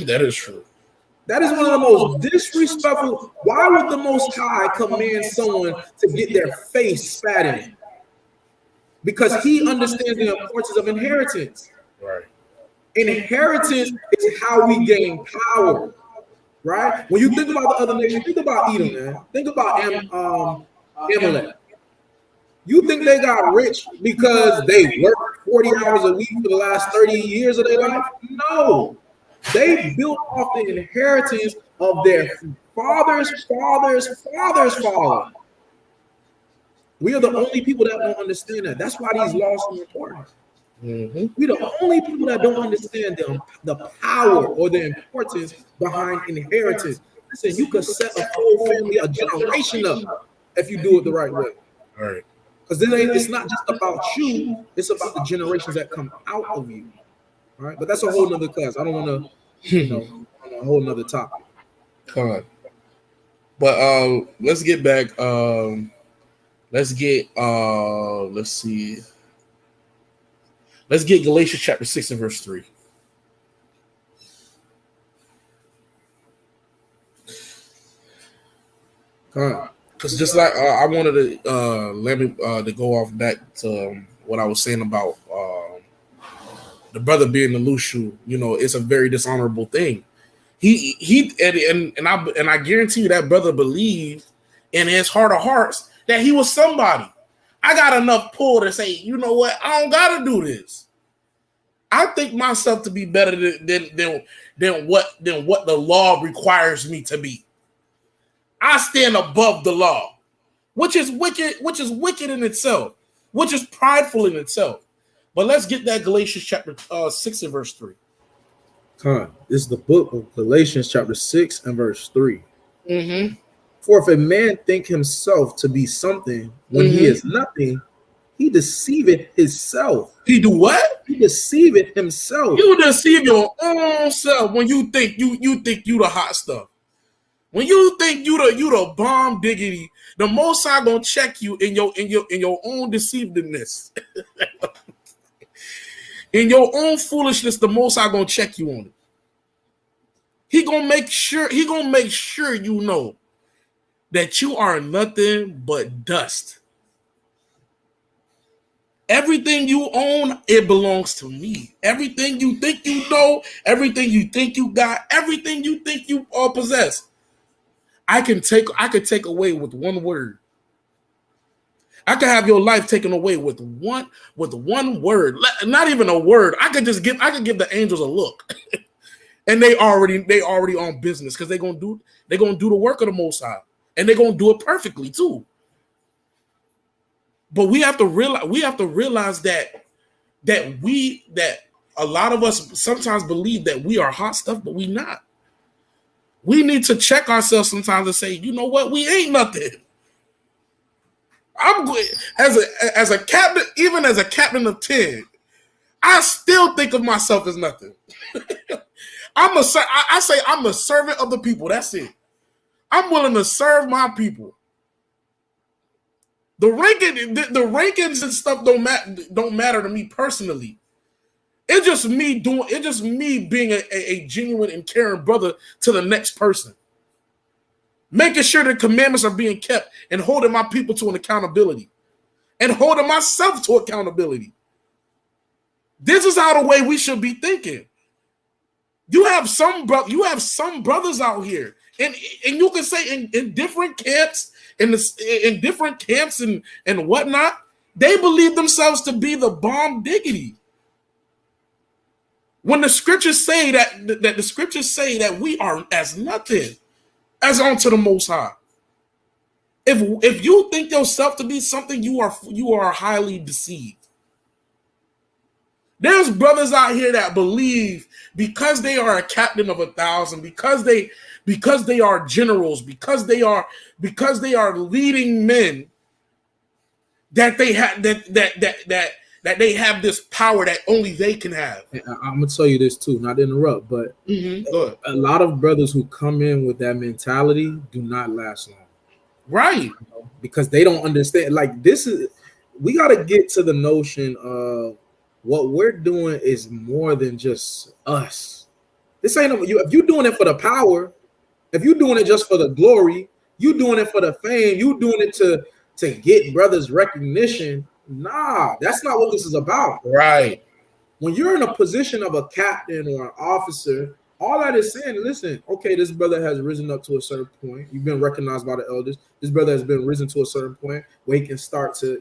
That is true. That is one of the most disrespectful. Why would the Most High command someone to get their face spat in? Because he understands the importance of inheritance. Right. Inheritance is how we gain power. right? When you think about the other nations, think about Edom, man. Think about Amalek. You think they got rich because they worked 40 hours a week for the last 30 years of their life? No. They built off the inheritance of their father's father. We are the only people that don't understand that. That's why these laws are important. Mm-hmm. We're the only people that don't understand the power or the importance behind inheritance. Listen, you could set a whole family, a generation up if you do it the right way. All right. Because then it's not just about you, it's about the generations that come out of you. All right. But that's a whole nother class. I don't want to, on a whole nother topic. Come on. But let's get back. Let's see. Let's get Galatians chapter 6 and verse 3. Because just like I wanted to to go off back to what I was saying about the brother being the loose shoe. You know, it's a very dishonorable thing. And I guarantee you that brother believed in his heart of hearts that he was somebody. I got enough pull to say, you know what? I don't gotta do this. I think myself to be better than what the law requires me to be. I stand above the law, which is wicked in itself, which is prideful in itself. But let's get that Galatians chapter 6 and verse 3. This is the book of Galatians chapter 6 and verse 3. Mm-hmm. For if a man think himself to be something when he is nothing, he deceiveth himself. He do what? He deceiveth himself. You deceive your own self when you think you the hot stuff. When you think you the bomb diggity, the Most High gonna check you in your own deceivedness. In your own foolishness, the Most High gonna check you on it. He gonna make sure you know that you are nothing but dust. Everything you own, it belongs to me. Everything you think you know, everything you think you got, everything you think you possess, I could take away with one word. I could have your life taken away with one word, not even a word. I could give the angels a look, and they already on business because they're gonna do the work of the Most High. And they're gonna do it perfectly too. But we have to realize that a lot of us sometimes believe that we are hot stuff, but we not. We need to check ourselves sometimes and say, you know what, we ain't nothing. I'm good as a captain, even as a captain of 10. I still think of myself as nothing. I'm a servant of the people. That's it. I'm willing to serve my people. The rankings and stuff don't matter to me personally. It's just me being a genuine and caring brother to the next person. Making sure the commandments are being kept and holding my people to an accountability. And holding myself to accountability. This is how the way we should be thinking. You have some brothers out here. And you can say in different camps, in different camps and whatnot, they believe themselves to be the bomb diggity. When the scriptures say that we are as nothing, as unto the Most High. If you think yourself to be something, you are highly deceived. There's brothers out here that believe because they are a captain of 1,000, because they are generals, because they are leading men, that they have that they have this power that only they can have. I'm gonna tell you this too, not to interrupt, but a lot of brothers who come in with that mentality do not last long, right? Because they don't understand. Like we got to get to the notion of what we're doing is more than just us. This ain't if you're doing it for the power, if you're doing it just for the glory, you doing it for the fame, you doing it to get brothers recognition. Nah, that's not what this is about. Right. When you're in a position of a captain or an officer, All that is saying, listen, okay, this brother has risen up to a certain point. You've been recognized by the elders. This brother has been risen to a certain point where he can start to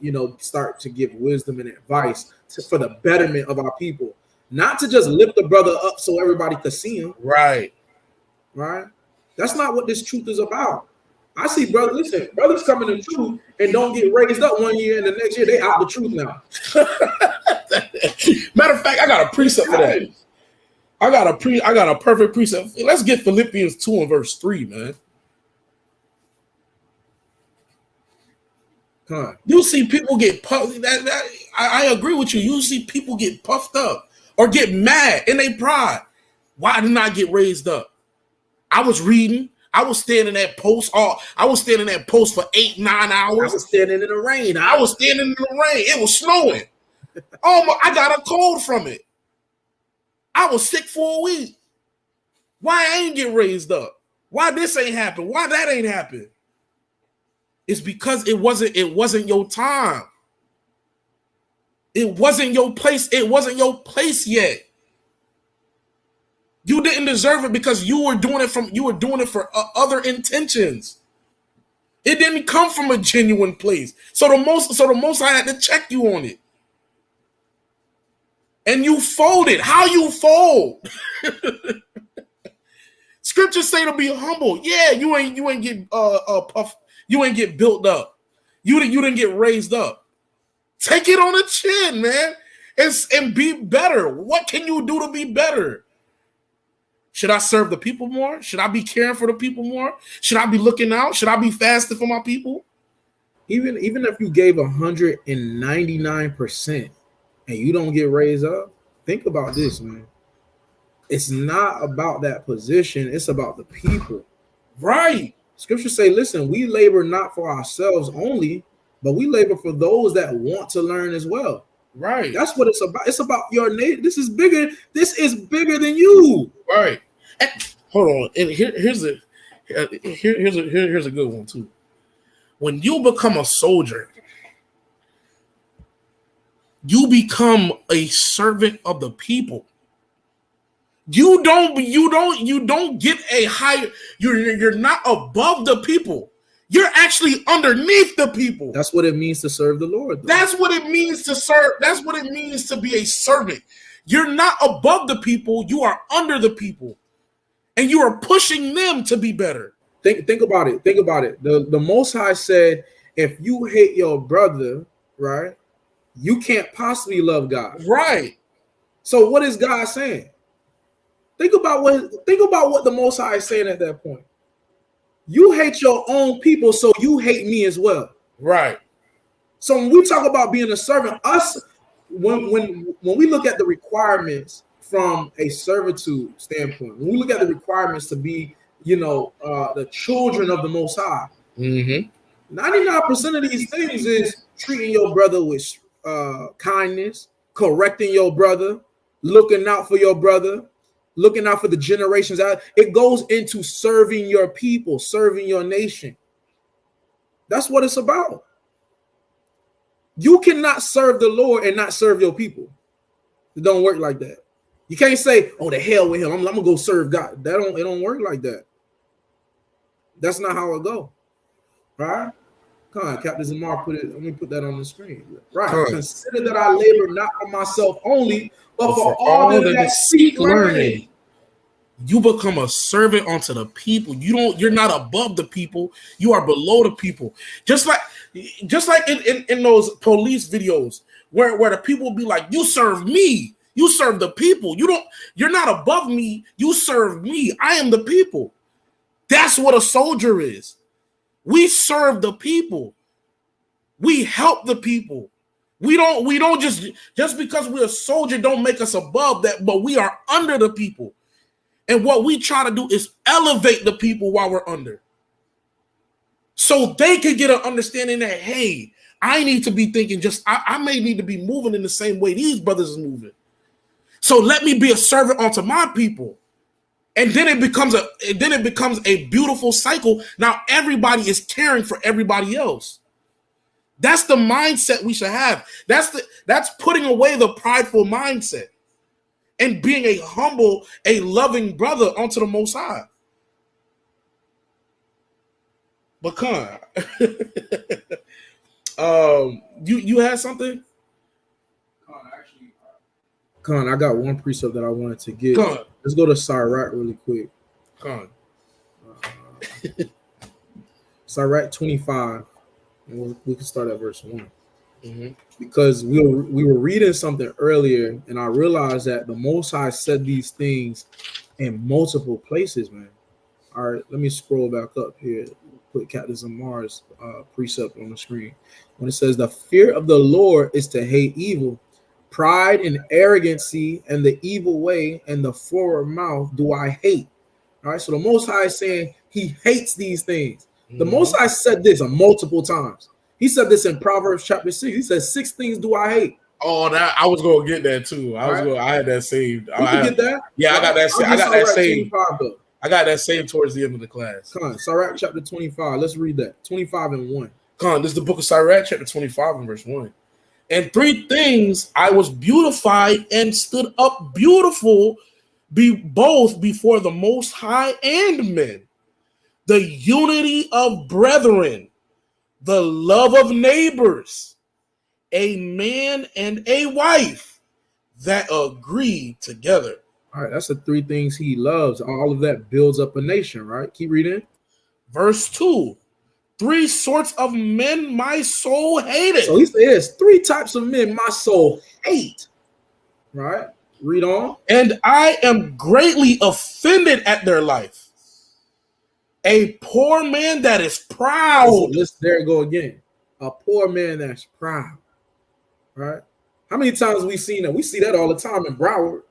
give wisdom and advice for the betterment of our people. Not to just lift the brother up so everybody can see him. Right. Right? That's not what this truth is about. I see brothers coming to truth and don't get raised up one year and the next year they out the truth now. Matter of fact, I got a precept for that. I got a perfect precept. Let's get Philippians 2 and verse 3, man. Huh. You see people get puffed. I agree with you. You see people get puffed up or get mad in their pride. Why didn't I get raised up? I was reading. I was standing at post. I was standing at post for 8-9 hours. I was standing in the rain. I was standing in the rain. It was snowing. I got a cold from it. I was sick for a week. Why I ain't get raised up? Why this ain't happen? Why that ain't happen? It's because it wasn't your time. It wasn't your place. It wasn't your place yet. You didn't deserve it because you were doing it for other intentions. It didn't come from a genuine place. So the most I had to check you on it. And you folded. How you fold? Scriptures say to be humble. Yeah, you ain't get puffed. You ain't get built up. You didn't get raised up. Take it on the chin, man, and be better. What can you do to be better? Should I serve the people more? Should I be caring for the people more? Should I be looking out? Should I be fasting for my people? Even if you gave 199% and you don't get raised up, think about this, man. It's not about that position. It's about the people. Right. Scriptures say, listen, we labor not for ourselves only, but we labor for those that want to learn as well. Right. That's what it's about. It's about your neighbor. This is bigger than you. Right. And, hold on. And here's a good one too. When you become a soldier, you become a servant of the people. You don't get a higher. You're not above the people. You're actually underneath the people. That's what it means to serve the Lord, though. That's what it means to serve. That's what it means to be a servant. You're not above the people. You are under the people. And you are pushing them to be better. Think about it. Think about it. The Most High said, if you hate your brother, right, you can't possibly love God. Right. So what is God saying? Think about what the Most High is saying at that point. You hate your own people, so you hate me as well. Right. So when we talk about being a servant, when we look at the requirements from a servitude standpoint, when we look at the requirements to be, the children of the Most High, 99% of these things is treating your brother with kindness, correcting your brother, looking out for your brother, looking out for the generations out. It goes into serving your people, serving your nation. That's what it's about. You cannot serve the Lord and not serve your people. It don't work like that. You can't say, "Oh, the hell with him. I'm gonna go serve God." It don't work like that. That's not how it go. Right? Come on, Captain Zamar, let me put that on the screen. Right. Consider that I labor not for myself only, but for all that seek learning. You become a servant unto the people. You're not above the people. You are below the people. Just like in those police videos where the people will be like, you serve me. You serve the people. You're not above me. You serve me. I am the people. That's what a soldier is. We serve the people. We help the people. We don't just because we're a soldier don't make us above that, but we are under the people. And what we try to do is elevate the people while we're under. So they can get an understanding that, hey, I need to be thinking I may need to be moving in the same way these brothers is moving. So let me be a servant unto my people. And then it becomes a beautiful cycle. Now everybody is caring for everybody else. That's the mindset we should have. That's putting away the prideful mindset. and being a humble, a loving brother unto the Most High. But Khan, you had something? Khan, I got one precept that I wanted to get. Khan. Let's go to Sirach really quick. Khan. Sirach 25, and we can start at verse 1. Mm-hmm. Because we were reading something earlier, and I realized that the Most High said these things in multiple places, man. All right, let me scroll back up here. Put Captain Zamar's precept on the screen. When it says, the fear of the Lord is to hate evil, pride and arrogancy and the evil way and the forward mouth do I hate. All right, so the Most High is saying he hates these things. The Most High said this multiple times. He said this in Proverbs chapter 6. He says, 6 things do I hate. Oh, that I was gonna get that too. I had that saved. You can get that? Yeah, I got that. I got that saved. 25, I got that saved towards the end of the class. Come on, Sirach chapter 25. Let's read that. 25 and 1. Come on, this is the book of Sirach, chapter 25 and verse 1. And 3 things I was beautified and stood up beautiful, both before the Most High and men. The unity of brethren, the love of neighbors, a man and a wife that agree together. All right, that's the 3 things he loves. All of that builds up a nation, right? Keep reading. Verse 2. 3 sorts of men my soul hated. So he says 3 types of men my soul hate. Right? Read on. And I am greatly offended at their life. A poor man that is proud. There you go again. A poor man that's proud. Right? How many times we seen that? We see that all the time in Broward.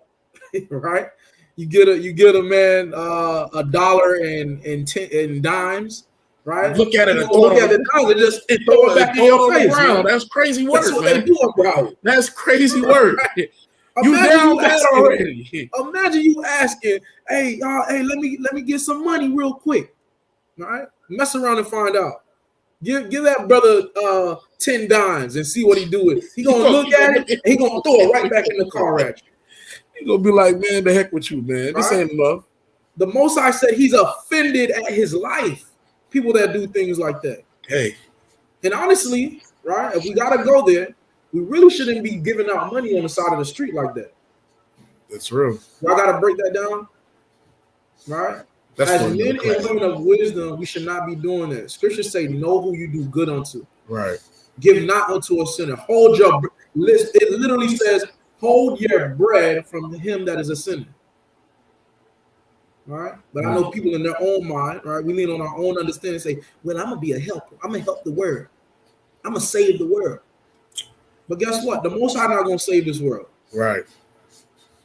Right? You get a man $1 and dimes. Right? Look at it and look at the dimes and just throw it back in your face. Right? That's crazy work. That's what man. they do in Broward. That's crazy work. You down bad already. Imagine you asking, hey, let me get some money real quick. All right, mess around and find out. Give that brother 10 dimes and see what he do with it. He gonna look at it and he gonna throw it right back in the car at you. He gonna be like, man, the heck with you, man. This ain't enough. The Most High said he's offended at his life. People that do things like that. Hey, and honestly, right? If we gotta go there, we really shouldn't be giving out money on the side of the street like that. That's real. Y'all gotta break that down, right? That's as men and women of wisdom, we should not be doing that. Scriptures say, know who you do good unto. Right. Give not unto a sinner. Hold your list. It literally says, hold your bread from him that is a sinner. All right. But I know people in their own mind, right? We lean on our own understanding and say, well, I'm gonna be a helper. I'm gonna help the world. I'm gonna save the world. But guess what? The Most High not gonna save this world. Right.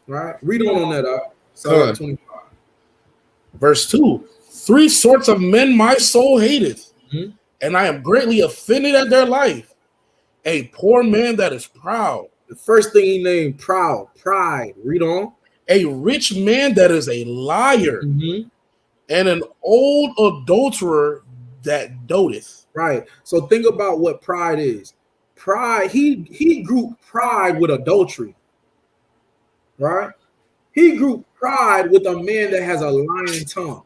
Right. Read on that up. Psalm 25. Verse 2. 3 sorts of men my soul hateth, and I am greatly offended at their life. A poor man that is proud. The first thing he named, proud, pride. Read on. A rich man that is a liar, and an old adulterer that doteth. Right. So think about what pride is. Pride, he grouped pride with adultery. Right? He grouped pride with a man that has a lying tongue.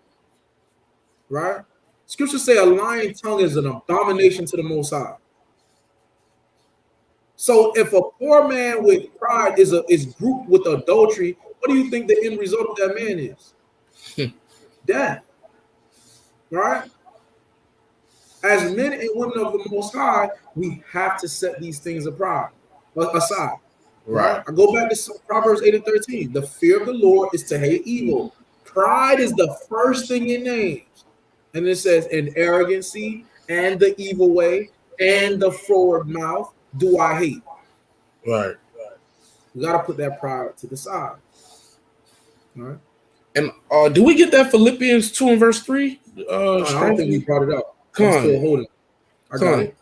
Right? Scriptures say a lying tongue is an abomination to the Most High. So if a poor man with pride is grouped with adultery, what do you think the end result of that man is? Death. Right? As men and women of the Most High, we have to set these things aside. Right. I go back to Proverbs 8 and 13. The fear of the Lord is to hate evil. Pride is the first thing it names. And it says, and arrogancy and the evil way and the forward mouth do I hate. Right. We got to put that pride to the side. All right. And do we get that Philippians 2 and verse 3? I don't think we brought it up. I'm still holding it. I got it.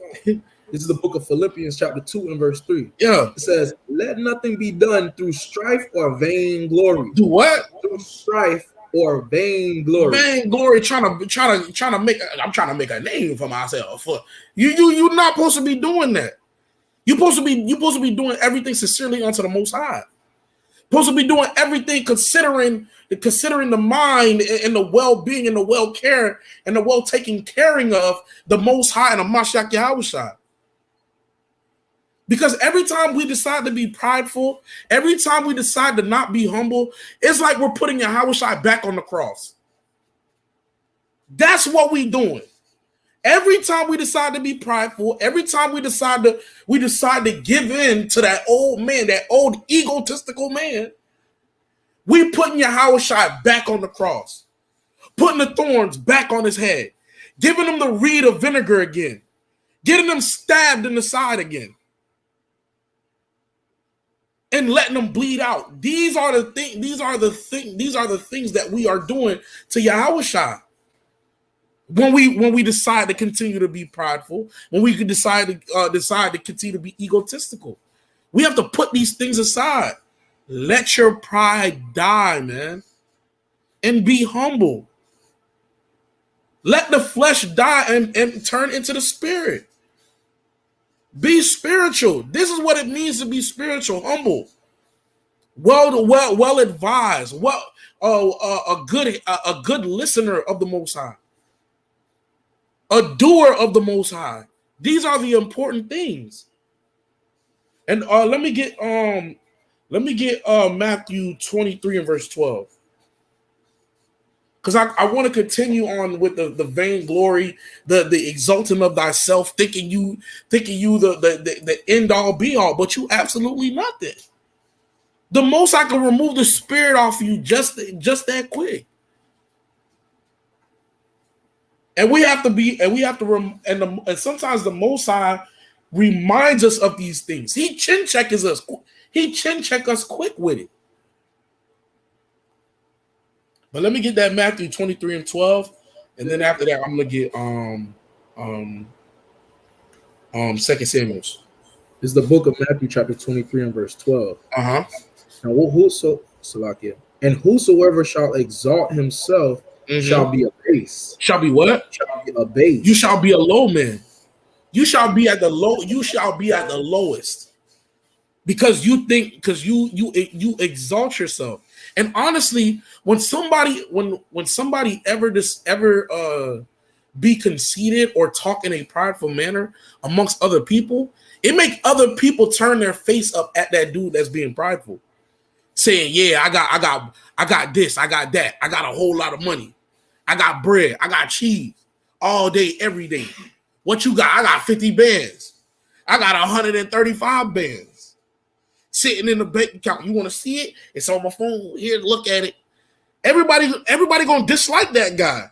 This is the book of Philippians chapter 2 and verse 3. Yeah. It says, let nothing be done through strife or vain glory. Do what? Through strife or vain glory. Vain glory, trying to make. I'm trying to make a name for myself. You're not supposed to be doing that. You're supposed to be doing everything sincerely unto the Most High. Supposed to be doing everything considering the mind and the well-being and the well-care and the well-taken caring of the Most High and the Mashiach Yahushua. Because every time we decide to be prideful, every time we decide to not be humble, it's like we're putting Yahushua back on the cross. That's what we're doing. Every time we decide to be prideful, every time we decide to give in to that old man, that old egotistical man, we putting Yahushua back on the cross, putting the thorns back on his head, giving him the reed of vinegar again, getting him stabbed in the side again, and letting them bleed out. These are the things that we are doing to Yahushua. When we decide to continue to be prideful, when we could decide to continue to be egotistical, we have to put these things aside. Let your pride die, man, and be humble. Let the flesh die and turn into the spirit. Be spiritual. This is what it means to be spiritual, humble, well advised, a good listener of the Most High, a doer of the Most High. These are the important things. And let me get Matthew 23 and verse 12. Because I want to continue on with the vainglory, the exalting of thyself, thinking you the end all be all, but you absolutely nothing. The most I can remove the spirit off of you just that quick. And sometimes the Most High reminds us of these things. He chin check us quick with it. But let me get that Matthew 23 and 12, and then after that, I'm gonna get 2 Samuel. This is the book of Matthew, chapter 23 and verse 12. And whosoever shall exalt himself shall be abased. Shall be what? Shall be abased. You shall be a low man. You shall be at the low. You shall be at the lowest, because you exalt yourself. And honestly, when somebody ever be conceited or talk in a prideful manner amongst other people, it make other people turn their face up at that dude that's being prideful, saying, "Yeah, I got this, I got that, I got a whole lot of money, I got bread, I got cheese, all day, every day. What you got? I got 50 bands, I got 135 bands." Sitting in the bank account. You want to see it? It's on my phone. Here, look at it. Everybody gonna dislike that guy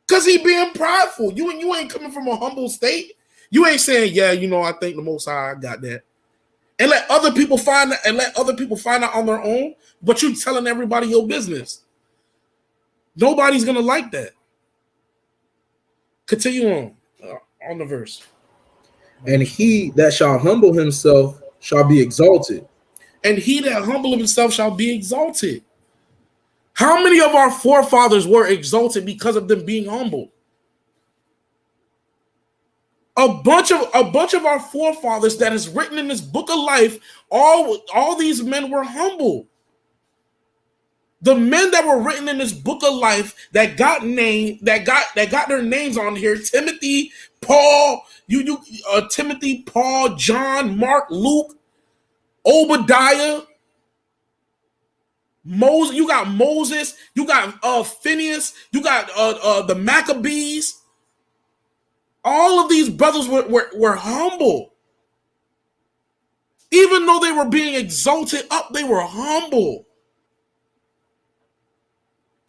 because he being prideful. You ain't coming from a humble state. You ain't saying, "Yeah, I think the Most High got that," and let other people find out on their own. But you telling everybody your business. Nobody's gonna like that. Continue on the verse. And he that shall humble himself shall be exalted. And he that humble himself shall be exalted. How many of our forefathers were exalted because of them being humble? A bunch of our forefathers that is written in this book of life, all these men were humble. The men that were written in this book of life that got their names on here: Timothy, Paul, Timothy, Paul, John, Mark, Luke, Obadiah, Moses. You got Moses. You got Phineas. You got the Maccabees. All of these brothers were humble. Even though they were being exalted up, they were humble.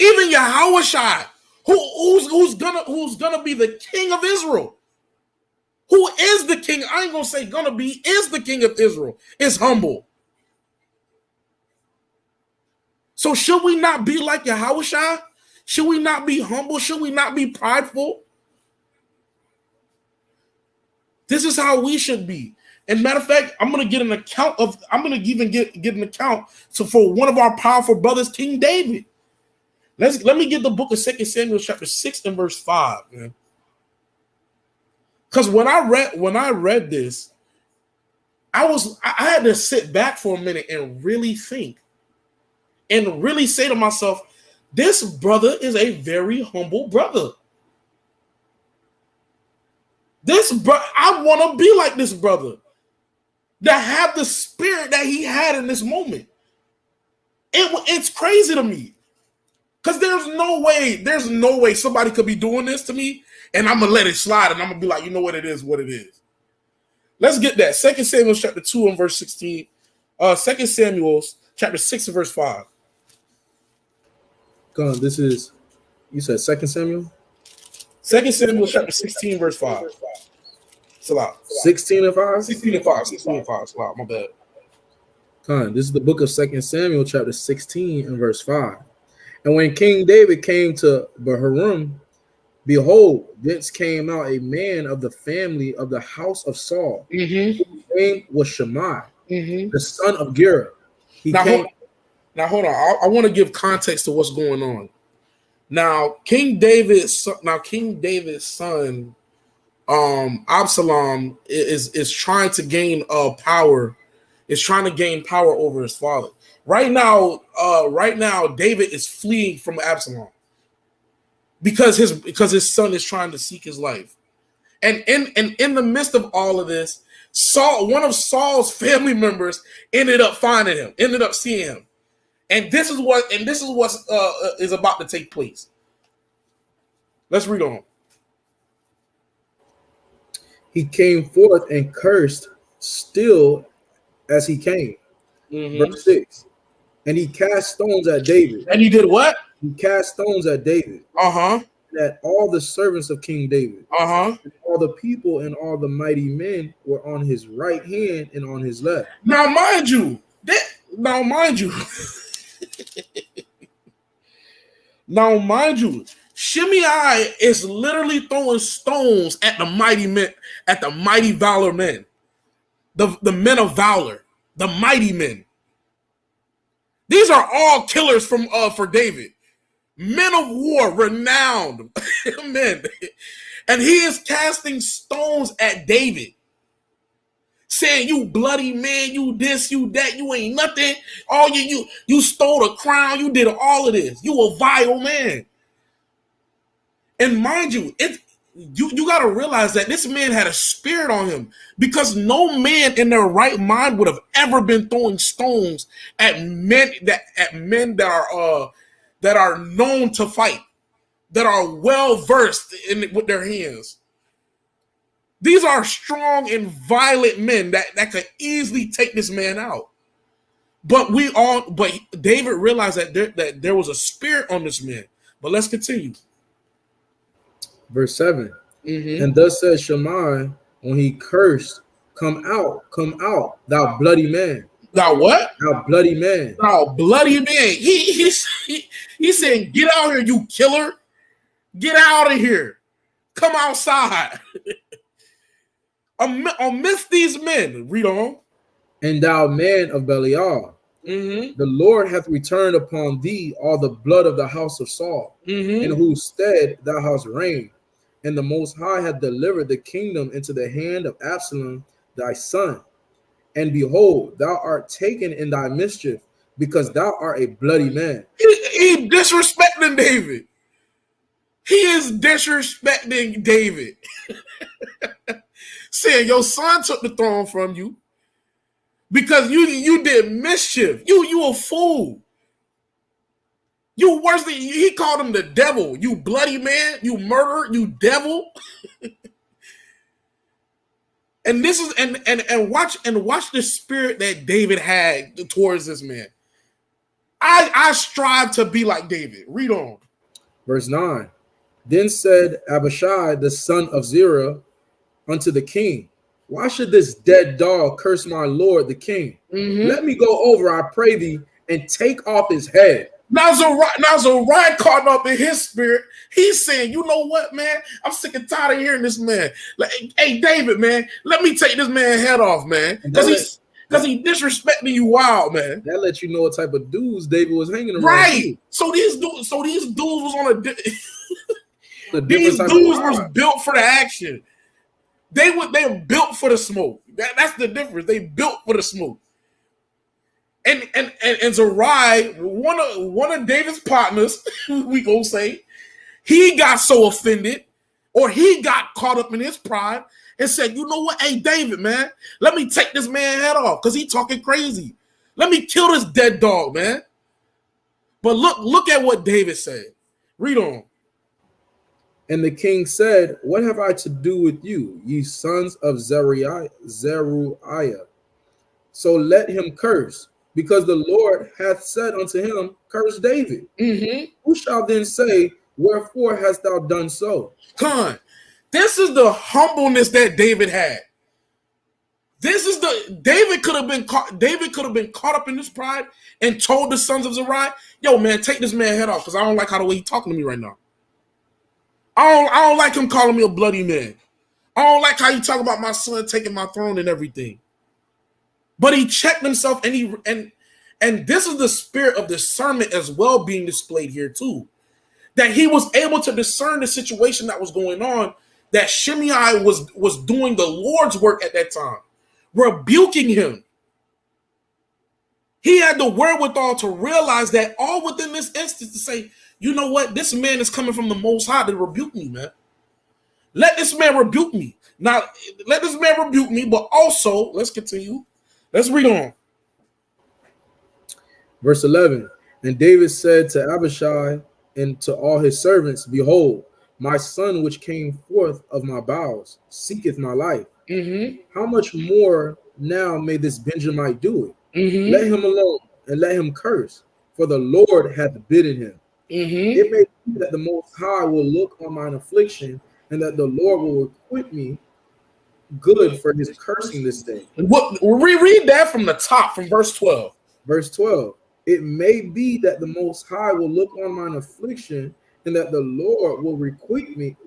Even Yahushua, who's gonna be the king of Israel, who is the king? I ain't gonna say gonna be, is the king of Israel, is humble. So should we not be like Yahushua? Should we not be humble? Should we not be prideful? This is how we should be. And matter of fact, I'm gonna get an account of. I'm gonna even get an account for one of our powerful brothers, King David. Let me get the book of 2 Samuel chapter 6 and verse 5, man. Because when I read this, I had to sit back for a minute and really think and really say to myself, this brother is a very humble brother. I want to be like this brother, that have the spirit that he had in this moment. It's crazy to me, because there's no way somebody could be doing this to me and I'm gonna let it slide and I'm gonna be like, you know what it is. Let's get that. 2 Samuel chapter 2 and verse 16. 2 Samuel chapter 6 and verse 5. Come on, this is, you said 2 Samuel? 2 Samuel chapter 16 verse 5. It's a lot. 16 and 5? 16 and 5. 16 and 5. It's a lot. My bad. Come on, this is the book of 2 Samuel chapter 16 and verse 5. And when King David came to Bahurim, behold, thence came out a man of the family of the house of Saul. Mm-hmm. His name was Shammai, Mm-hmm. the son of Gera. Now hold on. I want to give context to what's going on. Now, King David's son, Absalom is trying to gain power. Is trying to gain power over his father. Right now, David is fleeing from Absalom because his son is trying to seek his life. And in the midst of all of this, one of Saul's family members ended up finding him, ended up seeing him. And this is what is about to take place. Let's read on. He came forth and cursed still as he came. Mm-hmm. Verse 6. And he cast stones at David. And he did what? He cast stones at David. Uh-huh. And at all the servants of King David. Uh-huh. And all the people and all the mighty men were on his right hand and on his left. Now, mind you, Shimei is literally throwing stones at the mighty men, at the mighty valor men, the men of valor, the mighty men. These are all killers for David, men of war, renowned men, and he is casting stones at David, saying, "You bloody man, you this, you that, you ain't nothing. All you stole a crown, you did all of this. You a vile man." And mind you, you got to realize that this man had a spirit on him, because no man in their right mind would have ever been throwing stones at men that are known to fight, that are well versed with their hands. These are strong and violent men that could easily take this man out. But David realized that there was a spirit on this man. But let's continue. Verse 7. Mm-hmm. And thus said Shammai when he cursed, come out, thou bloody man. Thou what? Thou bloody man. Thou bloody man. He's saying, get out here, you killer. Get out of here. Come outside. Amidst these men. Read on. And thou man of Belial, mm-hmm. the Lord hath returned upon thee all the blood of the house of Saul, mm-hmm. in whose stead thou hast reigned. And the Most High hath delivered the kingdom into the hand of Absalom thy son. And behold, thou art taken in thy mischief, because thou art a bloody man. He disrespecting David. He is disrespecting David. Saying your son took the throne from you because you did mischief. You a fool. You worse than he called him the devil. You bloody man, you murderer, you devil. And this is and watch the spirit that David had towards this man. I strive to be like David. Read on. Verse 9. Then said Abishai, the son of Zerah, unto the king, why should this dead dog curse my lord the king? Mm-hmm. Let me go over, I pray thee, and take off his head. Now Zariah caught up in his spirit. He's saying, you know what, man? I'm sick and tired of hearing this man. Like, hey, David, man, let me take this man's head off, man. Because he disrespecting you wild, man. That lets you know what type of dudes David was hanging around. Right. So these dudes was on a these dudes was built for the action. They're built for the smoke. That's the difference. They built for the smoke. And Zerai, one of David's partners, we gonna say, he got so offended, or he got caught up in his pride and said, you know what? Hey, David, man, let me take this man's head off because he talking crazy. Let me kill this dead dog, man. But look at what David said. Read on. And the king said, what have I to do with you, ye sons of Zeruiah? So let him curse, because the Lord hath said unto him, curse David. Mm-hmm. Who shall then say, wherefore hast thou done so? Come on. This is the humbleness that David had. David could have been caught up in this pride and told the sons of Zerai, yo, man, take this man's head off because I don't like how the way he's talking to me right now. I don't like him calling me a bloody man. I don't like how you talk about my son taking my throne and everything. But he checked himself, and this is the spirit of discernment as well being displayed here too. That he was able to discern the situation that was going on, that Shimei was doing the Lord's work at that time, rebuking him. He had the wherewithal to realize that all within this instance to say, you know what? This man is coming from the Most High to rebuke me, man. Let this man rebuke me. Now, let this man rebuke me, but also, let's continue. Let's read on. Verse 11, and David said to Abishai and to all his servants, behold, my son which came forth of my bowels seeketh my life. Mm-hmm. How much more now may this Benjamite do it? Mm-hmm. Let him alone and let him curse, for the Lord hath bidden him. Mm-hmm. It may be that the Most High will look on mine affliction, and that the Lord will acquit me good for his cursing this day. Reread that from the top, from verse 12. Verse 12. It may be that the Most High will look on mine affliction, and that the Lord will requite me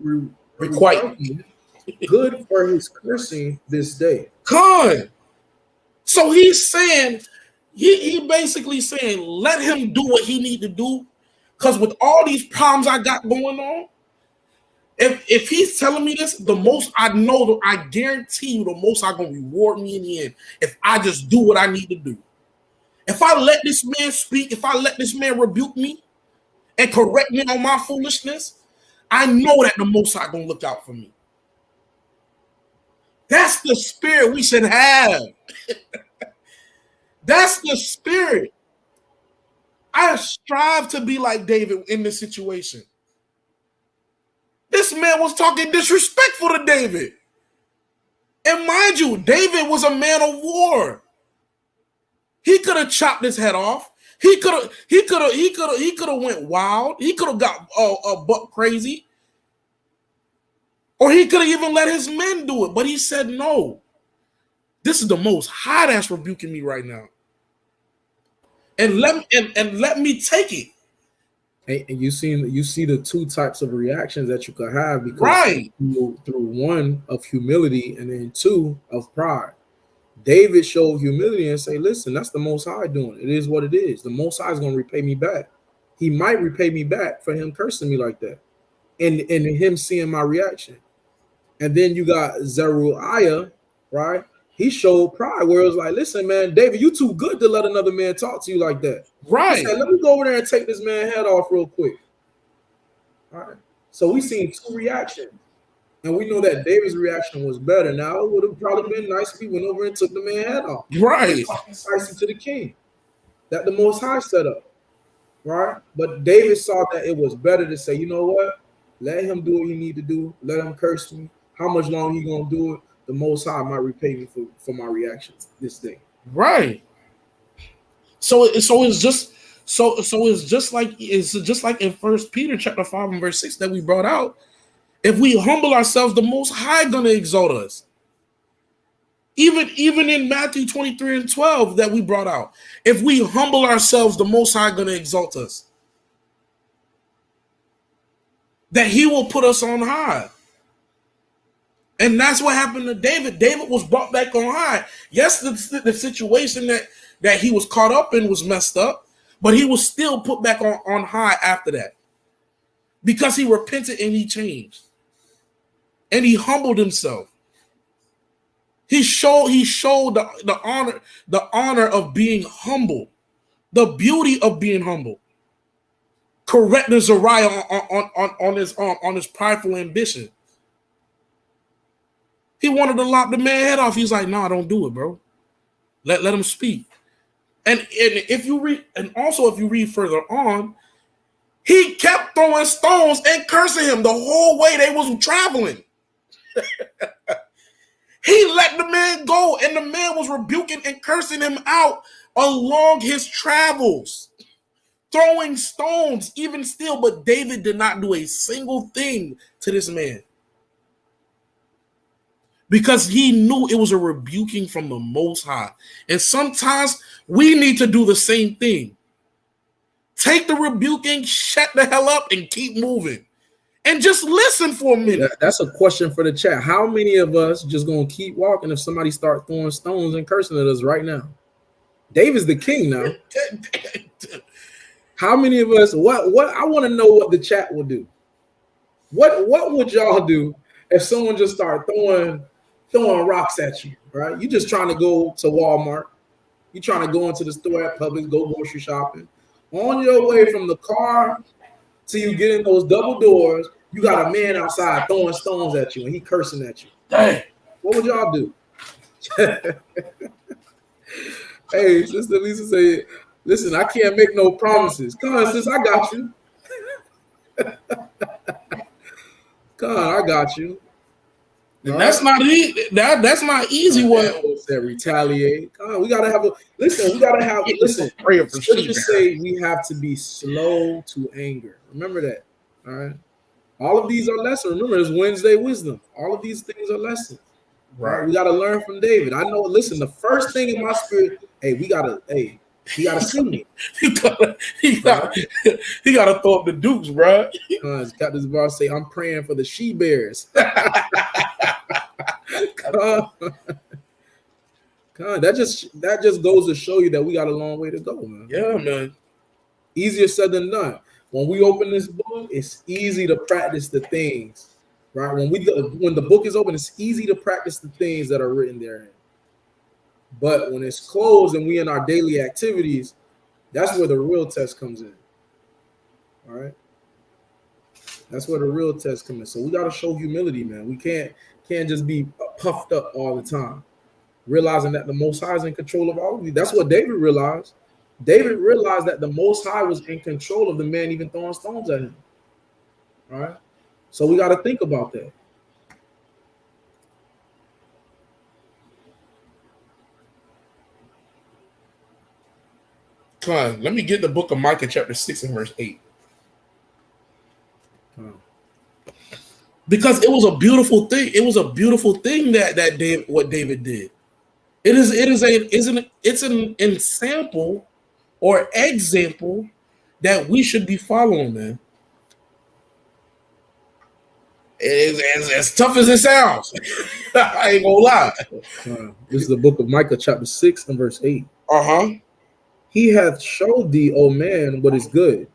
good for his cursing this day. Good. So he's saying, he basically saying, let him do what he need to do. Because with all these problems I got going on, if he's telling me this, the most I know, I guarantee you the most I'm going to reward me in the end if I just do what I need to do. If I let this man speak, if I let this man rebuke me and correct me on my foolishness, I know that the Most High going to look out for me. That's the spirit we should have. That's the spirit. I strive to be like David in this situation. This man was talking disrespectful to David. And mind you, David was a man of war. He could have chopped his head off. He could have went wild. He could have got buck crazy. Or he could have even let his men do it. But he said, no. This is the Most High that's rebuking me right now. And let me take it. And you see the two types of reactions that you could have, because right through one of humility and then two of pride. David showed humility and say, listen, that's the Most High doing it. It is what it is. The Most High is going to repay me back. He might repay me back for him cursing me like that. And him seeing my reaction. And then you got Zeruiah, right? He showed pride where it was like, listen, man, David, you too good to let another man talk to you like that. Right. He said, let me go over there and take this man's head off real quick. All right. So we seen two reactions. And we know that David's reaction was better. Now, it would have probably been nice if he went over and took the man's head off. Right. Precisely to the king. That the Most High set up. Right? But David saw that it was better to say, you know what? Let him do what he need to do. Let him curse me. How much longer he going to do it? The Most High might repay me for my reactions this day. Right. So it's just like in 1 Peter chapter 5 and verse 6 that we brought out. If we humble ourselves, the Most High gonna exalt us. Even in Matthew 23 and 12 that we brought out. If we humble ourselves, the Most High gonna exalt us. That he will put us on high. And that's what happened to David. David was brought back on high. Yes, the situation that he was caught up in was messed up, but he was still put back on high after that. Because he repented and he changed. And he humbled himself. He showed the honor of being humble, the beauty of being humble. Correcting Zariah on his prideful ambition. He wanted to lop the man head off. He's like, "No, don't do it, bro. Let him speak." And if you read further on, he kept throwing stones and cursing him the whole way they was traveling. He let the man go, and the man was rebuking and cursing him out along his travels, throwing stones even still. But David did not do a single thing to this man because he knew it was a rebuking from the Most High. And sometimes we need to do the same thing. Take the rebuking, shut the hell up, and keep moving. And just listen for a minute. That's a question for the chat. How many of us just gonna keep walking if somebody start throwing stones and cursing at us right now? David's the king now. How many of us? What? I want to know what the chat will do. What would y'all do if someone just started throwing rocks at you? Right? You just trying to go to Walmart. You trying to go into the store at Publix, go grocery shopping. On your way from the car till you get in those double doors, you got a man outside throwing stones at you and he cursing at you. Dang. What would y'all do? Hey, Sister Lisa said, "Listen, I can't make no promises." Come on, sis, I got you. Come on, I got you. And that's not easy. That's not easy. What said retaliate? Come on, we gotta have a listen. We gotta have listen. Scriptures say we have to be slow to anger. Remember that. All right. All of these are lessons. Remember, it's Wednesday wisdom. All of these things are lessons. Right. We gotta learn from David. I know. Listen, the first thing in my spirit, he gotta sing me. he gotta throw up the dukes, bro. It's got this bar say, "I'm praying for the she bears." God, that just goes to show you that we got a long way to go, man. Yeah, man. Easier said than done. When we open this book, it's easy to practice the things, right? When the book is open, it's easy to practice the things that are written therein. But when it's closed and we in our daily activities, that's where the real test comes in. All right. That's where the real test comes in. So we got to show humility, man. We can't just be puffed up all the time, realizing that the Most High is in control of all of you. That's what David realized. David realized that the Most High was in control of the man even throwing stones at him. All right. So we got to think about that. Come on, let me get the book of Micah chapter 6 and verse 8. Because it was a beautiful thing. It was a beautiful thing that what David did. It's an example or example that we should be following, man. It's as tough as it sounds. I ain't gonna lie. This is the book of Micah chapter 6 and verse 8. He hath showed thee, O man, what is good.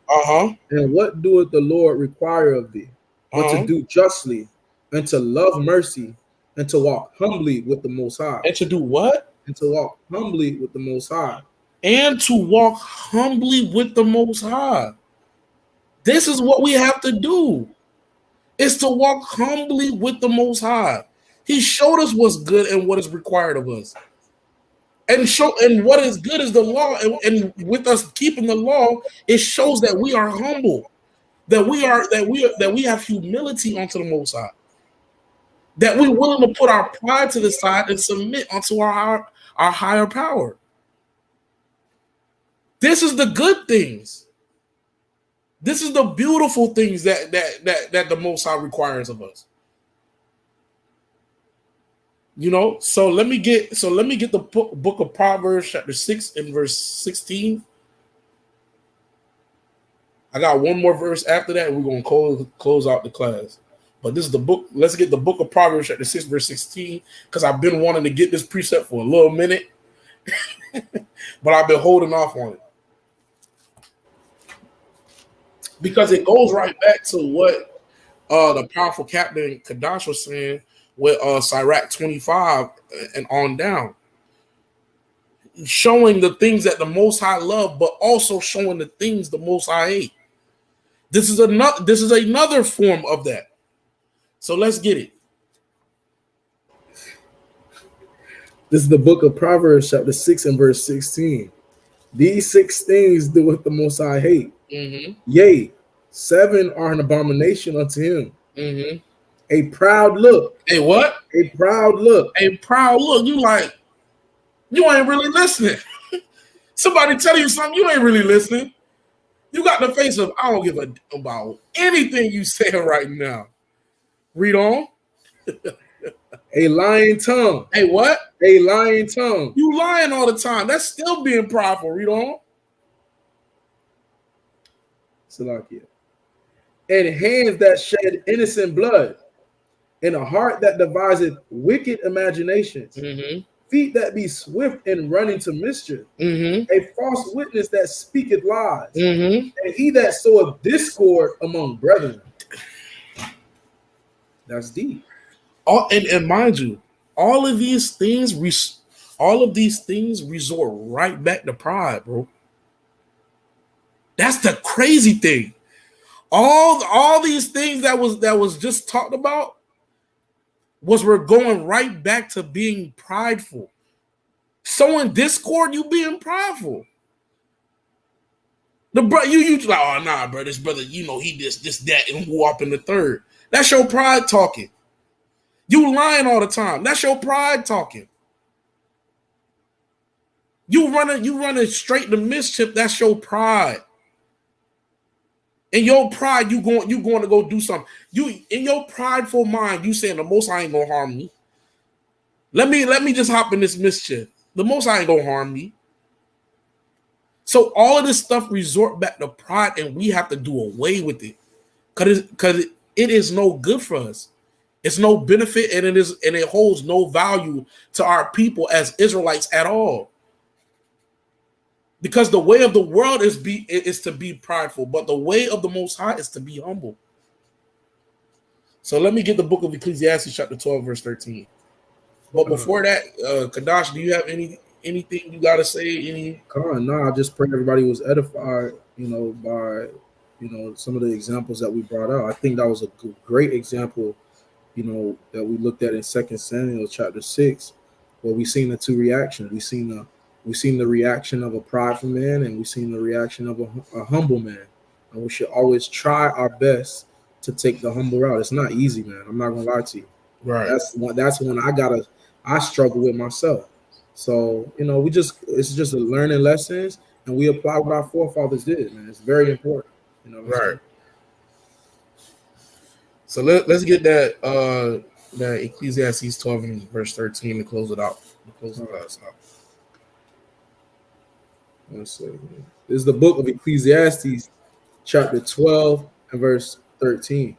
And what doeth the Lord require of thee? But to do justly, and to love mercy, and to walk humbly with the Most High. And to do what? And to walk humbly with the Most High. And to walk humbly with the Most High. This is what we have to do. Is to walk humbly with the Most High. He showed us what's good and what is required of us. And what is good is the law. And with us keeping the law, it shows that we are humble. That we have humility unto the Most High. That we're willing to put our pride to the side and submit unto our higher power. This is the good things. This is the beautiful things that the Most High requires of us. You know, so let me get the book of Proverbs chapter 6 and verse 16. I got one more verse after that, and we're gonna close out the class. But this is the book. Let's get the book of Proverbs chapter 6, verse 16, because I've been wanting to get this precept for a little minute, but I've been holding off on it. Because it goes right back to what the powerful captain Kadash was saying with Sirach 25 and on down, showing the things that the Most High love, but also showing the things the Most High hate. This is another form of that. So let's get it. This is the book of Proverbs, chapter 6 and verse 16. These 6 things do what the Most High hate. Mm-hmm. Yea, 7 are an abomination unto him. Mm-hmm. A proud look. Hey, what? A proud look. A proud look. You ain't really listening. Somebody tell you something, you ain't really listening. You got the face of, I don't give a about anything you say right now. Read on. A lying tongue. Hey, what? A lying tongue. You lying all the time. That's still being prideful. Read on. Salakia. And hands that shed innocent blood, and a heart that deviseth wicked imaginations, Mm-hmm. feet that be swift in running to mischief, Mm-hmm. a false witness that speaketh lies, Mm-hmm. and he that soweth discord among brethren. That's deep. And mind you, all of these things resort right back to pride, bro. That's the crazy thing. All these things that was just talked about we're going right back to being prideful. Sowing discord, you being prideful. The bro, you like, oh nah, bro, this brother, he this, that, and who up in the third. That's your pride talking. You lying all the time. That's your pride talking. You running straight to mischief. That's your pride. In your pride, you going to go do something. You in your prideful mind, you saying the Most High ain't gonna harm me. Let me just hop in this mischief. The Most High ain't gonna harm me. So all of this stuff resort back to pride, and we have to do away with it, because it is no good for us. It's no benefit, and it holds no value to our people as Israelites at all. Because the way of the world is to be prideful, but the way of the Most High is to be humble. So let me get the book of Ecclesiastes, chapter 12, verse 13. But before that, Kadash, do you have anything you got to say? I just pray everybody was edified, by, some of the examples that we brought out. I think that was a great example, that we looked at in 2 Samuel chapter 6, where we seen the two reactions. We seen the reaction of a prideful man, and we seen the reaction of a humble man. And we should always try our best to take the humble route. It's not easy, man. I'm not gonna lie to you. Right. That's when I struggle with myself. So it's just a learning lessons, and we apply what our forefathers did, man. It's very important. Right. So let's get that Ecclesiastes 12 and verse 13 to close it out. Let's see. This is the book of Ecclesiastes, chapter 12 and verse 13.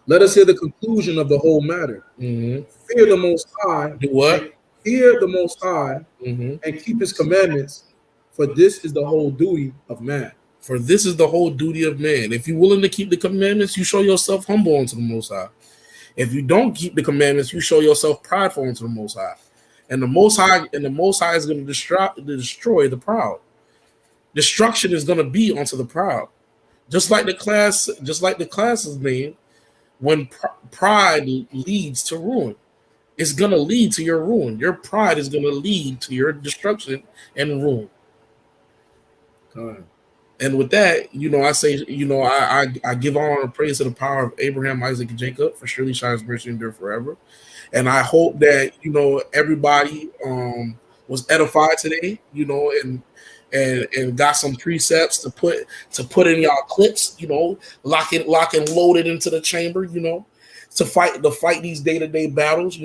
Let us hear the conclusion of the whole matter. Mm-hmm. Fear the Most High. Do what? Fear the Most High, mm-hmm. and keep His commandments, for this is the whole duty of man. For this is the whole duty of man. If you're willing to keep the commandments, you show yourself humble unto the Most High. If you don't keep the commandments, you show yourself prideful unto the Most High. And the Most High is going to destroy the proud. Destruction is going to be unto the proud. Just like the class's name, when pride leads to ruin, it's going to lead to your ruin. Your pride is going to lead to your destruction and ruin. And with that, I say, I give honor and praise to the power of Abraham, Isaac, and Jacob, for surely shall His mercy endure forever. And I hope that, everybody was edified today, and got some precepts to put in y'all clips, lock and load it into the chamber, to fight these day-to-day battles,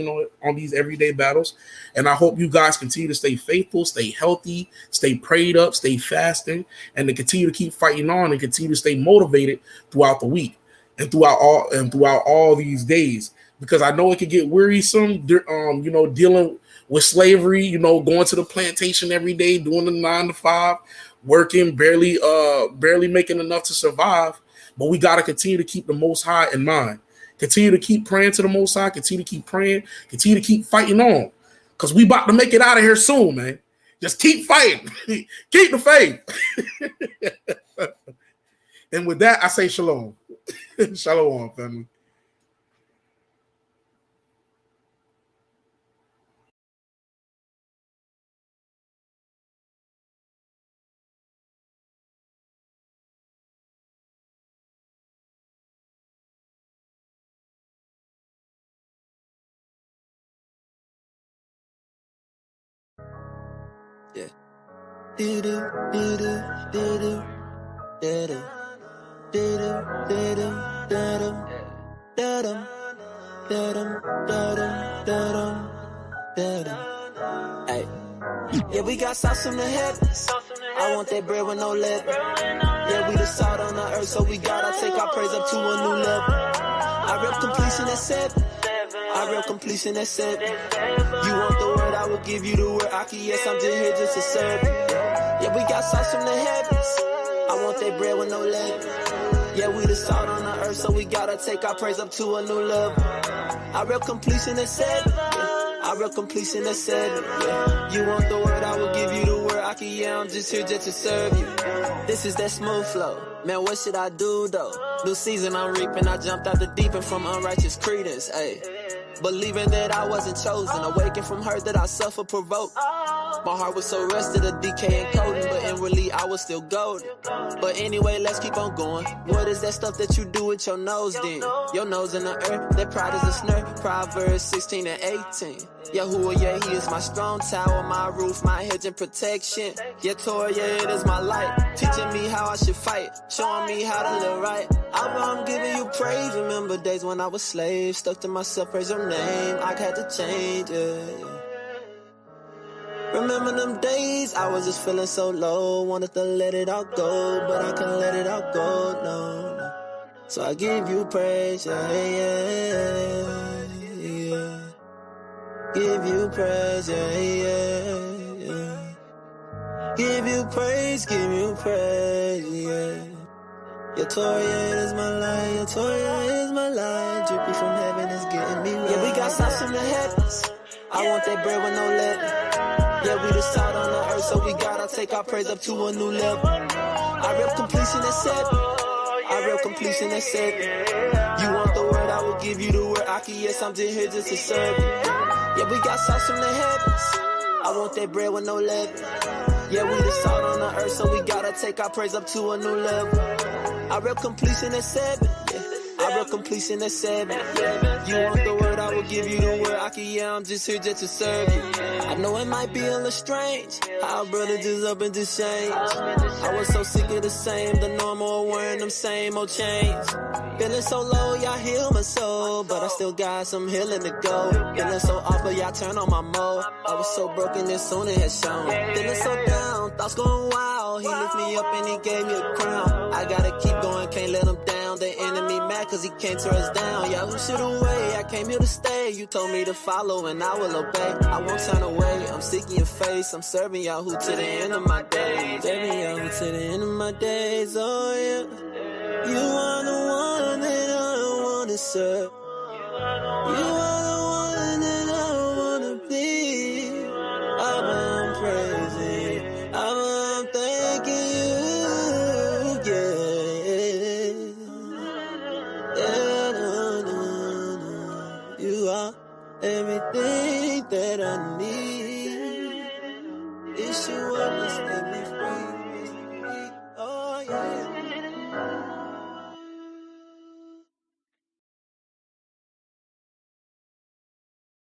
on these everyday battles. And I hope you guys continue to stay faithful, stay healthy, stay prayed up, stay fasting, and to continue to keep fighting on and continue to stay motivated throughout the week and throughout all these days. Because I know it could get wearisome, dealing with slavery, going to the plantation every day, doing the 9 to 5, working, barely making enough to survive. But we got to continue to keep the Most High in mind. Continue to keep praying to the Most High. Continue to keep praying. Continue to keep fighting on. Because we about to make it out of here soon, man. Just keep fighting. Keep the faith. And with that, I say shalom. Shalom, family. Yeah, we got sauce in the heavens. I want that bread with no leaven. Yeah, we the salt on the earth, so we gotta take our praise up to a new level. I rep completion at 7. I rep completion at 7. You want the word, I will give you the word. Aki, yes, I'm just here just to serve you. Yeah, we got sauce from the heavens. I want that bread with no leaven. Yeah, we the salt on the earth, so we gotta take our praise up to a new level. I rep completion at 7. I rep completion at 7. Yeah. You want the word, I will give you the word. Aki, yeah, I'm just here just to serve you. This is that smooth flow. Man, what should I do though? New season I'm reaping. I jumped out the deep end from unrighteous credence. Ayy. Believing that I wasn't chosen, awakened from hurt that I suffer provoked. My heart was so rested, a decay and coating, but inwardly I was still golden. But anyway, let's keep on going. What is that stuff that you do with your nose then? Your nose in the earth, that pride is a snare. Proverbs 16 and 18. Yahuwah, yeah, he is my strong tower, my roof, my hedge and protection. Yeah, Torah, yeah, it is my light. Teaching me how I should fight, showing me how to live right. I'm giving you praise. Remember days when I was slave, stuck to myself, praise your name. I had to change it. Remember them days I was just feeling so low, wanted to let it all go, but I couldn't let it all go, no. So I give you praise, yeah. Give you praise, yeah. Give you praise, yeah. Your Torah, yeah, it is my light. Your Torah, yeah, is my light. Drippy from heaven is getting me right. Yeah, we got sauce in the heavens. I want that bread with no leaven. Yeah, we the salt on the earth, so we gotta take our praise up to a new level. I rep completion at 7. I rep completion at 7. You want the word, I will give you the word. Aki, yes, I'm just here just to serve you. Yeah, we got sauce from the heavens. I want that bread with no leaven. Yeah, we the salt on the earth, so we gotta take our praise up to a new level. I rep completion at 7. Yeah. I rep completion at 7. Yeah. You want the word, I will give you the word. Aki, yeah, I'm just here just to serve you. I know it might be a little strange how brother just up and just change. I was so sick of the same, the normal wearing them same old chains. Feeling so low, y'all heal my soul, but I still got some healing to go. Feeling so off, but y'all turn on my mode. I was so broken as soon as it had shown. Feeling so down, thoughts going wild. He lifted me up and he gave me a crown. I gotta keep going, can't let him down. The enemy mad cause he can't tear us down. Y'all who should away, I came here to stay. You told me to follow and I will obey. I won't turn away, I'm seeking your face. I'm serving Yahoo to the end of my days. Serving Yahoo to the end of my days, oh yeah. You are the one that I wanna serve. You are the one that I wanna be. I'm praising, I'm thanking you, yeah. You are everything that I need. It's you,